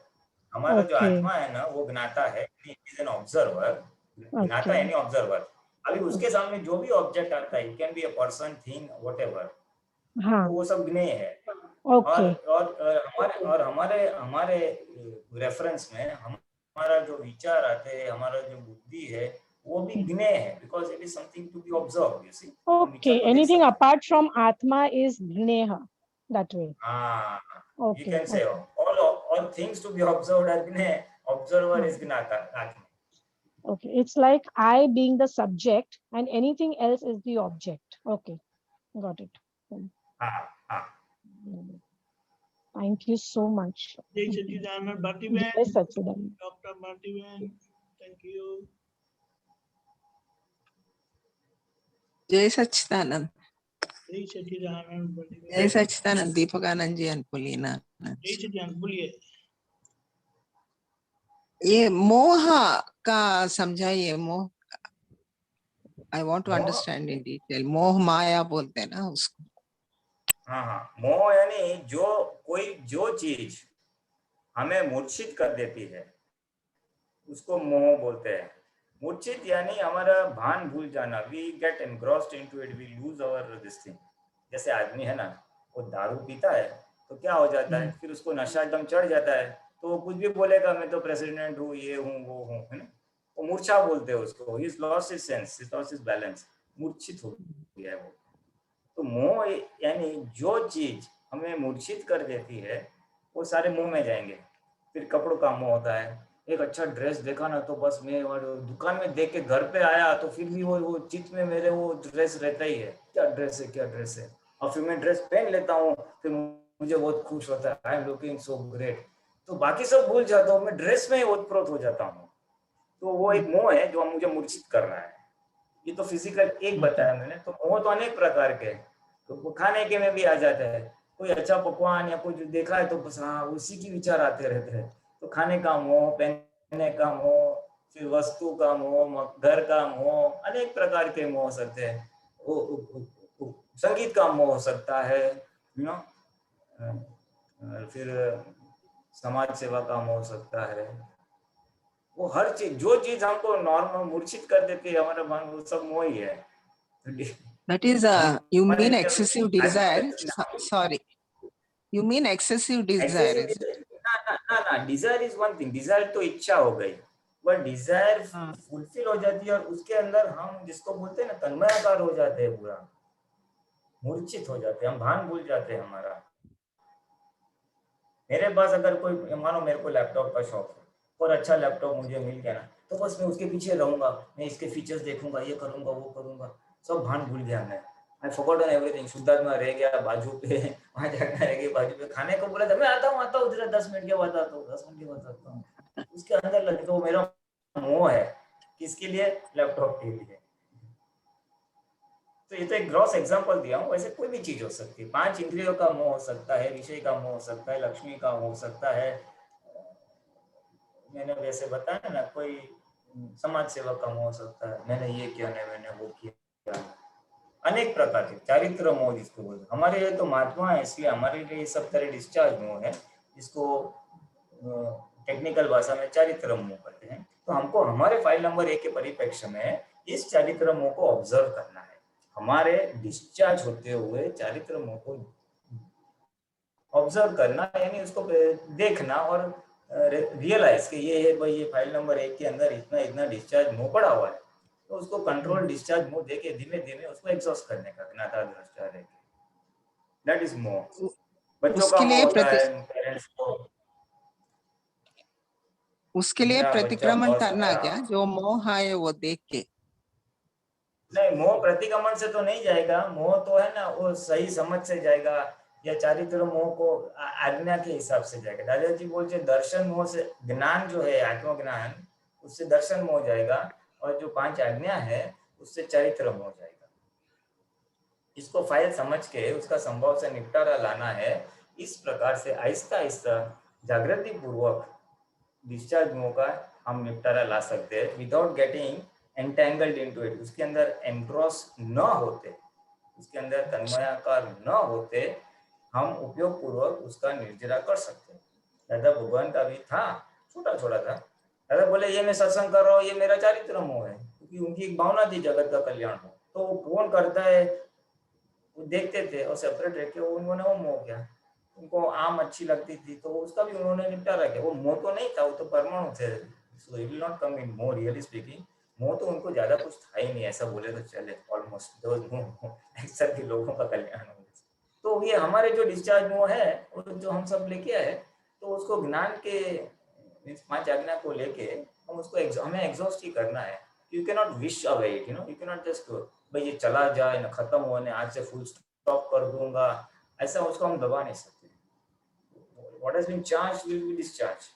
हमारा जो आत्मा है ना, वो ज्ञाता है, इज एन ऑब्जर्वर। ज्ञाता यानी ऑब्जर्वर। अभी उसके सामने जो भी ऑब्जेक्ट आता है, it can be a person, thing, whatever, तो वो सब ज्ञेय है। और हमारे रेफरेंस में हमारा जो विचार आते हैं, हमारा जो बुद्धि है, वो भी ज्ञेय है, because it is something to be observed, you see. Okay, anything apart from Atma is Gneha, that way. You can say all things to be observed are Gney, observer is Gnata, Atma. Okay, it's like I being the subject and anything else is the object. Okay, got it. Thank you so much. Jai Sachidanand, Bhakti Ben. Jai Sachidanand. Dr. Bhakti Ben, thank you. जय सच्चिदानंद। जय सच्चिदानंद, Bhakti Ben. जय सच्चिदानंद, दीपकानंद जी, अनपुलीना। जय सच्चिदानंद, बोलिए। ये मोह का समझाइए। मोह, I want to understand in detail. मोह माया बोलते हैं ना उसको। हाँ, मोह यानी जो चीज हमें मूर्छित कर देती है, उसको मोह बोलते हैं। मूर्छित यानी हमारा भान भूल जाना, we get engrossed into it, we lose our this thing. जैसे आदमी है ना, वो दारू पीता है तो क्या हो जाता है, फिर उसको नशा एकदम चढ़ जाता है, तो वो कुछ भी बोलेगा, मैं तो प्रेसिडेंट हूँ, ये हूँ, वो हूँ, है ना। वो मूर्छा बोलते हैं उसको। He lost his sense, he lost his balance, मूर्छित हो गया है वो। तो मोह यानी जो चीज हमें मूर्छित कर देती है, वो सारे मोह में जाएंगे। फिर कपड़ों का मोह होता है। एक अच्छा ड्रेस देखा ना, तो बस मैं दुकान में देख के घर पे आया तो फिर भी वो चित्त में मेरे वो ड्रेस रहता ही है, क्या ड्रेस है, क्या ड्रेस है। और फिर मैं ड्रेस पहन लेता हूँ, फिर मुझे बहुत खुश होता है, I am looking so great. तो बाकी सब भूल जाता हूँ, मैं ड्रेस में ही ओतप्रोत हो जाता हूँ। तो वो एक मोह है जो मुझे मूर्छित कर रहा है। ये तो फिजिकल एक बताया मैंने। तो मोह तो अनेक प्रकार के, तो खाने के में भी आ जाता है। कोई अच्छा पकवान या कुछ देखा है तो बस हाँ, उसी की विचार आते रहते हैं। तो खाने का मोह, पहनने का मोह, फिर वस्तु का मोह, घर का मोह, अनेक प्रकार के मोह हो सकते हैं। संगीत का मोह हो सकता है, यू नो। फिर समाज सेवा का मोह हो सकता है। वो हर चीज, जो चीज हमको नॉर्मल मूर्छित कर देती है हमारा मन, वो सब मोह ही है। That is you mean excessive desire? Sorry, you mean excessive desire? ना, desire is one thing. desire तो इच्छा हो गई, but desire फुलफिल हो जाती है, और उसके अंदर हम जिसको बोलते हैं ना, तन्मयाकार हो जाते हैं, पूरा मूर्छित हो जाते हैं, हम भान भूल जाते हैं हमारा। मेरे पास अगर कोई, मानो मेरे को लैपटॉप का शौक है, और अच्छा लैपटॉप मुझे मिल गया ना, तो बस मैं उसके पीछे रहूंगा, मैं इसके फीचर्स देखूंगा, ये करूंगा वो करूंगा, सब भान भूल गया मैं। आई फॉरगॉटन एवरीथिंग। शुद्धार्थ में रह गया बाजू पे, वहां जाकर रह गया बाजू पे। खाने को बोला था, मैं आता हूँ उधर 10 मिनट के बाद आता हूँ, 10 मिनट के बाद आता हूँ। उसके अंदर लगे तो मेरा मोह है, किसके लिए? लैपटॉप के लिए। तो ये तो एक ग्रॉस एग्जांपल दिया हूँ, वैसे कोई भी चीज हो सकती है। 5 इंद्रियों का मोह हो सकता है, विषय का मोह हो सकता है, लक्ष्मी का हो सकता है, मैंने वैसे बताया ना, कोई समाज सेवा का मोह हो सकता है, मैंने ये किया नहीं, मैंने वो किया, अनेक प्रकार के चारित्र मोह जिसको बोलते हैं। हमारे लिए तो महात्मा है, इसलिए हमारे लिए ये सब तरह डिस्चार्ज मोह है, इसको टेक्निकल भाषा में चारित्र मोह कहते हैं। तो हमको हमारे फाइल नंबर 1 के परिप्रेक्ष्य में इस चारित्र मोह को ऑब्जर्व करना है। हमारे डिस्चार्ज होते हुए चारित्र मोह को ऑब्जर्व करना, यानी उसको देखना और रियलाइज कि ये है भाई, ये फाइल नंबर 1 के अंदर इतना इतना डिस्चार्ज मोह पड़ा हुआ है, तो उसको कंट्रोल डिस्चार्ज मोह देके धीमे धीमे उसको एग्जॉस्ट करने का ज्ञाता दृष्टा है। दैट इज मोह। बच्चों का मोह होता है, पेरेंट्स को उसके लिए प्रतिक्रमण करना क्या, जो मोह है वो देख के? नहीं, मोह प्रतिक्रमण से तो नहीं जाएगा। मोह तो है ना, वो सही समझ से जाएगा, या चारित्र मोह को आज्ञा के हिसाब से जाएगा। दादाजी बोलते दर्शन मोह से ज्ञान जो है, आत्मज्ञान, उससे दर्शन मोह जाएगा, और जो 5 आज्ञा है उससे चारित्र मोह जाएगा। इसको फाइल समझ के उसका संभव से निपटारा लाना है। इस प्रकार से आहिस्ता आहिस्ता जागृति पूर्वक डिस्चार्ज मोह का हम निपटारा ला सकते हैं, without getting entangled into it. उसके अंदर एंट्रोस न होते, उसके अंदर तन्मयाकार न होते, हम उपयोग पूर्वक उसका निर्जरा कर सकते हैं। दादा भगवान का भी था, छोटा छोटा था। दादा बोले ये मैं सत्संग कर रहा हूँ, ये मेरा चारित्र मोह है, क्योंकि उनकी एक भावना थी जगत का कल्याण हो। तो वो कौन करता है वो देखते थे, और सेपरेट रह के उन्होंने वो मोह किया। उनको आम अच्छी लगती थी तो उसका भी उन्होंने निपटारा किया। वो मोह तो नहीं था, वो तो परमाणु थे, so it will not come in moh really speaking. मोह तो उनको ज्यादा कुछ था ही नहीं, ऐसा बोले तो चले, ऑलमोस्ट ऐसा भी लोगों का कल्याण हो। तो ये हमारे जो डिस्चार्ज मोह है, जो हम सब लेके आए, तो उसको ज्ञान के 5 आज्ञा को लेके हम उसको हमें एग्जॉस्ट ही करना है। You can not wish away it, you can not just भाई ये चला जाए ना, खत्म होने, आज से फुल स्टॉप कर दूंगा, ऐसा उसको हम दबा नहीं सकते। What has been charged will be discharge.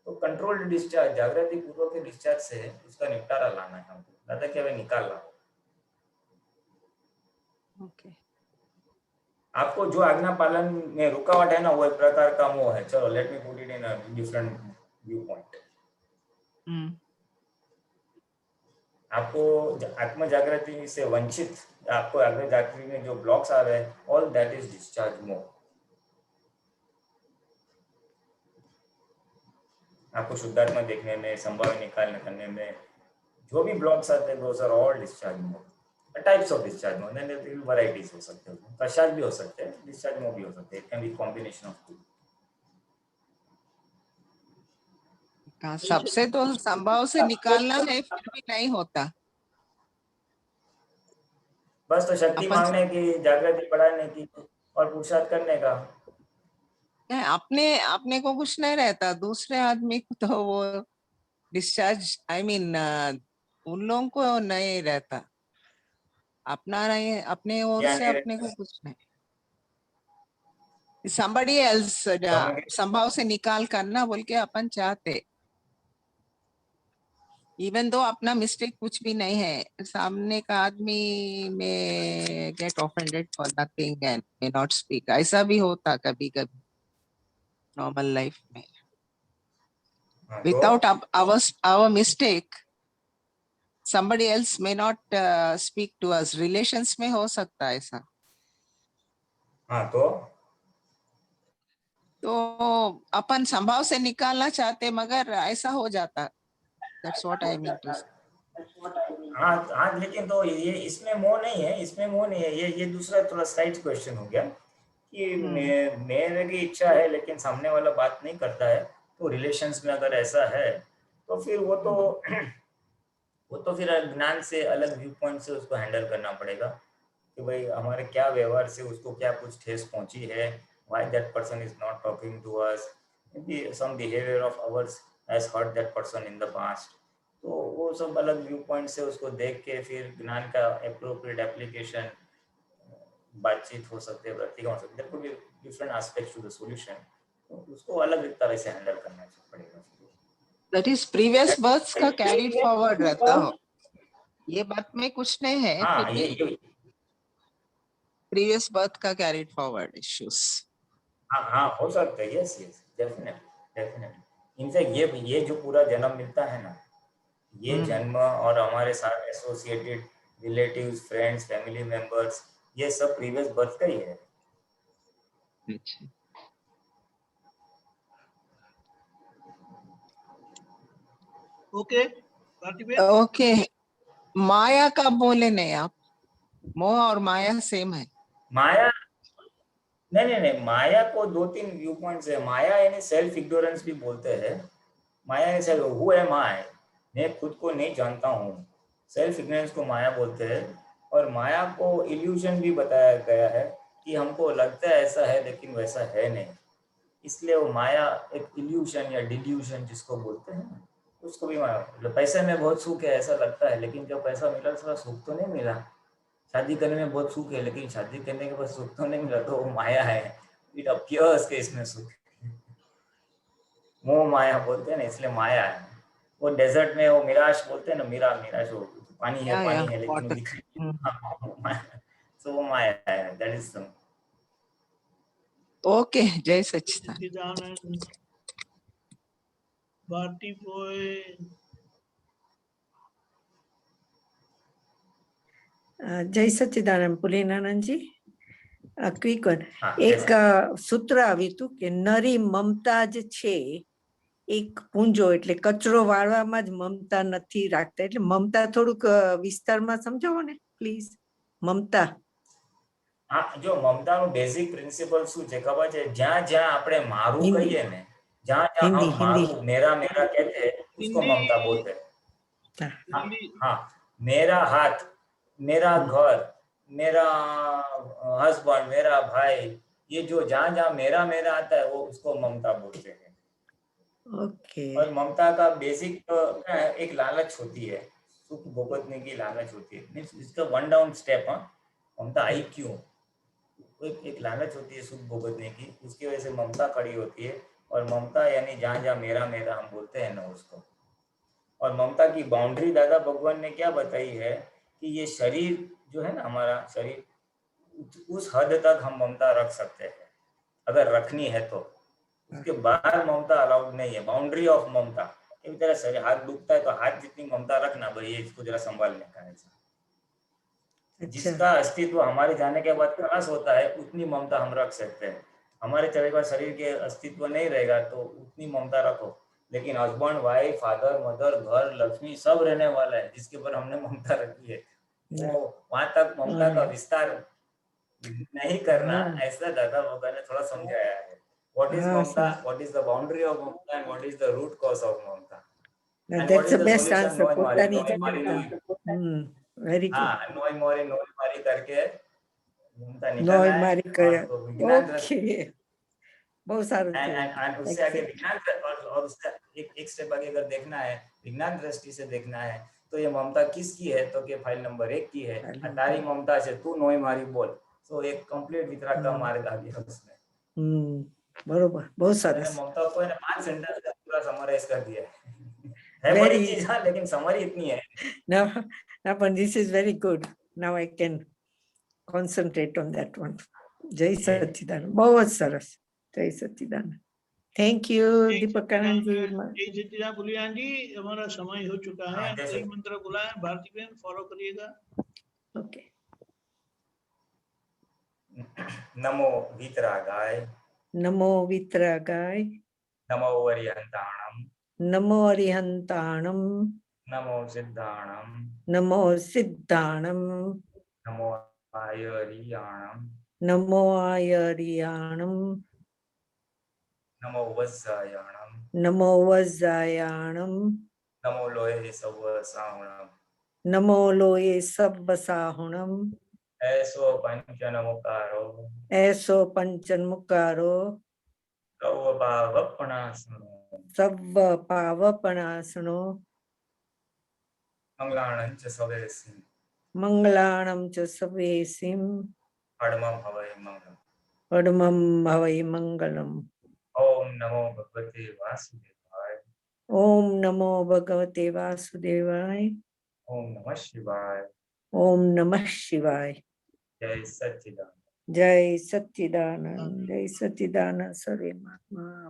तो कंट्रोल्ड डिस्चार्ज, जागृति पूर्वक के डिस्चार्ज से उसका निपटारा लाना है हमको, दादा क्या वे निकालना। ओके, आपको जो आज्ञा पालन में रुकावट है ना, वो एक प्रकार का मोह है। चलो let me put it in a different view point. आपको आत्म जागृति से वंचित, आपको आत्म जागृति में जो ब्लॉक्स आ रहे हैं, ऑल दैट इज डिस्चार्ज मोह। आपको शुद्धात्मा देखने में, संभाव निकालने करने में जो भी ब्लॉक्स आते हैं, दोस आर ऑल डिस्चार्ज मोह। टाइप्स ऑफ डिस्चार्ज मोह, देन वैरायटीज हो सकते हैं, प्रसाद भी हो सकते हैं, डिस्चार्ज मोह भी हो सकते हैं। It can be combination of two. सबसे तो संभव से निकालना है, फिर भी नहीं होता। बस तो शक्ति मांगने की, जागृति बढ़ाने की और पुरुषार्थ करने का। अपने को कुछ नहीं रहता, दूसरे आदमी को तो वो डिस्चार्ज, आई मीन उन लोगों को नहीं रहता, अपना नहीं, अपने ओर से अपने को कुछ नहीं। somebody else संभव से निकाल करना बोल के अपन चाहते, इवन दो अपना मिस्टेक कुछ भी नहीं है, सामने का आदमी में get offended for nothing and may not speak. ऐसा भी होता कभी कभी नॉर्मल लाइफ में। Without our mistake somebody else may not speak to us। Relations में हो सकता है ऐसा। हाँ, तो अपन संभव से निकालना चाहते, मगर ऐसा हो जाता। That's what I mean to say. हाँ, लेकिन तो ये इसमें मोह नहीं है, इसमें मोह नहीं है। ये दूसरा थोड़ा साइड क्वेश्चन हो गया कि मेरे की इच्छा है लेकिन सामने वाला बात नहीं करता है। तो रिलेशंस में अगर ऐसा है तो फिर वो तो फिर ज्ञान से अलग व्यू पॉइंट से उसको हैंडल करना पड़ेगा कि भाई हमारे क्या व्यवहार से उसको क्या कुछ ठेस पहुंची है, why that person is not talking to us, maybe some behavior of ours has hurt that person in the past. तो वो सब अलग व्यू पॉइंट से उसको देख के फिर ज्ञान का एप्रोप्रिएट एप्लीकेशन, बातचीत हो सकते हैं, प्रतिक्रिया हो सकते हैं, different aspects to the solution, तो उसको अलग तरह से हैंडल करना पड़ेगा। That is previous births का carried forward रहता हो, ये बात में कुछ नहीं है। हाँ, ये previous birth का carried forward issues। हाँ हो सकता है, यस डेफिनेटली। इनफैक्ट ये जो पूरा जन्म मिलता है ना, ये जन्म और हमारे साथ associated relatives, friends, family members, ये सब प्रीवियस बर्थ का ही है। ओके, माया का बोले नहीं आप, मोह और माया सेम है। माया नहीं, माया को 2-3 व्यू पॉइंट्स है। माया यानी सेल्फ इग्नोरेंस भी बोलते हैं। माया यानी सेल्फ, हु एम आई, मैं खुद को नहीं जानता हूँ, सेल्फ इग्नोरेंस को माया बोलते हैं। और माया को इल्यूजन भी बताया गया है कि हमको लगता है ऐसा है लेकिन वैसा है नहीं, इसलिए वो माया एक इल्यूजन या डिल्यूजन जिसको बोलते हैं, उसको भी माया। मतलब पैसे में बहुत सुख है ऐसा लगता है, लेकिन जब पैसा मिला थोड़ा सुख तो नहीं मिला। शादी करने में बहुत सुख है, लेकिन शादी करने के बाद सुख तो नहीं मिला, तो वो माया है। इट अपीयर्स के इसमें सुख, मोह माया बोलते हैं ना, इसलिए माया है। वो डेजर्ट में वो मिराज बोलते हैं ना, मिराज वो पानी है लेकिन सो वो माया है, दैट इज सम। ओके, जय सच्चिदानंद। भारती बोय, જય સચ્ચિદાનંદ પુલેનાનંદજી, ક્વિક વન, એક સૂત્ર આવ્યું હતું કે નરી મમતા જ છે એક પૂંજો, એટલે કચરો વાળવામાં જ મમતા નથી રાખતા, એટલે મમતા થોડુંક વિસ્તારમાં સમજાવો ને પ્લીઝ। મમતા, હા, જો મમતાનું બેઝિક પ્રિન્સિપલ શું છે ખબર છે? જ્યાં જ્યાં આપણે મારું કહીએ ને, જ્યાં જ્યાં हम मारू मेरा कहते हैं, उसको ममता बोलते हैं। हाँ, मेरा हाथ, मेरा घर, मेरा हस्बैंड, मेरा भाई, ये जो जहाँ जहाँ मेरा आता है वो उसको ममता बोलते हैं। ओके। और ममता का बेसिक एक लालच होती है, सुख भोगने की लालच होती है। मीन्स इसका 1 डाउन स्टेप, ममता आई क्यों? एक लालच होती है सुख भोगने की, उसकी वजह से ममता खड़ी होती है। और ममता यानी जहाँ जहाँ मेरा हम बोलते हैं ना उसको। और ममता की बाउंड्री दादा भगवान ने क्या बताई है कि ये शरीर जो है ना, हमारा शरीर, उस हद तक हम ममता रख सकते हैं अगर रखनी है तो। उसके बाहर ममता अलाउड नहीं है। बाउंड्री ऑफ ममता, एक तरह शरीर हाथ दुखता है तो हाथ जितनी ममता रखना, भाई इसको जरा संभालने का है। जिसका अस्तित्व हमारे जाने के बाद क्रॉस होता है उतनी ममता हम रख सकते हैं। हमारे चले बाद शरीर के अस्तित्व नहीं रहेगा तो उतनी ममता रखो। लेकिन हस्बैंड, वाइफ, फादर, मदर, घर, लक्ष्मी सब रहने वाला है जिसके ऊपर हमने ममता रखी है, वो वहां तक ममता का विस्तार नहीं करना, ऐसा दादा भगवान ने थोड़ा समझाया है। What is mamta? What is the boundary of mamta? And what is the root cause of mamta? That's the best answer. Very good. हाँ, नोई मारी करके ममता नोई निकालना है। मारी कर, ओके, बहुत सारा। And उससे आगे विज्ञान, और उससे एक स्टेप आगे अगर देखना है, विज्ञान दृष्टि से देखना है तो ये ममता किसकी है? तो के फाइल नंबर 1 की है। तारी ममता से तू नोई मारी बोल, तो एक कंप्लीट वितराग का मार्ग आ गया उसमें। बरोबर, बहुत सारा। ममता को 5 सेंटेंस में पूरा समराइज कर दिया है बड़ी चीज, हाँ, लेकिन समरी इतनी है। No, but this is very good. Now I can concentrate on that one. जय सच्चिदानंद, बहुत सरस। जय सच्चिदानंद, थैंक यू दीपकानंद जी। जय सच्चिदानंद पुलियान जी, हमारा समय हो चुका है। कई मंत्र बोला है, भारती बहन फॉलो करिएगा। ओके। नमो वीतरागाय, नमो वीतरागाय, नमो अरिहंताणम, नमो अरिहंताणम, नमो सिद्धाणम, नमो सिद्धाणम, नमो आयरियाणम, नमो आयरियाणम, नमो वज्जायाणम, नमो वज्जायाणम, नमो लोहे सवसाहुणम, नमो लोये सब्बसाहुणम, ऐसो पंचनमुकारो, ऐसो पंचनमुकारो, कौवभावपणासनो, સવ્વ પાવપણાસનો મંગલાણં ચ સવેસિં મંગલાણમ ચ સવેસિમ પડમં ભવય મંગલમ. પડમમ ભવૈ મંગલમ. ઓમ નમો ભગવતે વાસુદેવાય. ઓમ નમો ભગવતે વાસુદેવાય. ઓમ નમઃ શિવાય. ઓમ નમઃ શિવાય. જય સચ્ચિદાનંદ. જય સચ્ચિદાનંદ. જય સચ્ચિદાનંદ સર્વે મહાત્મા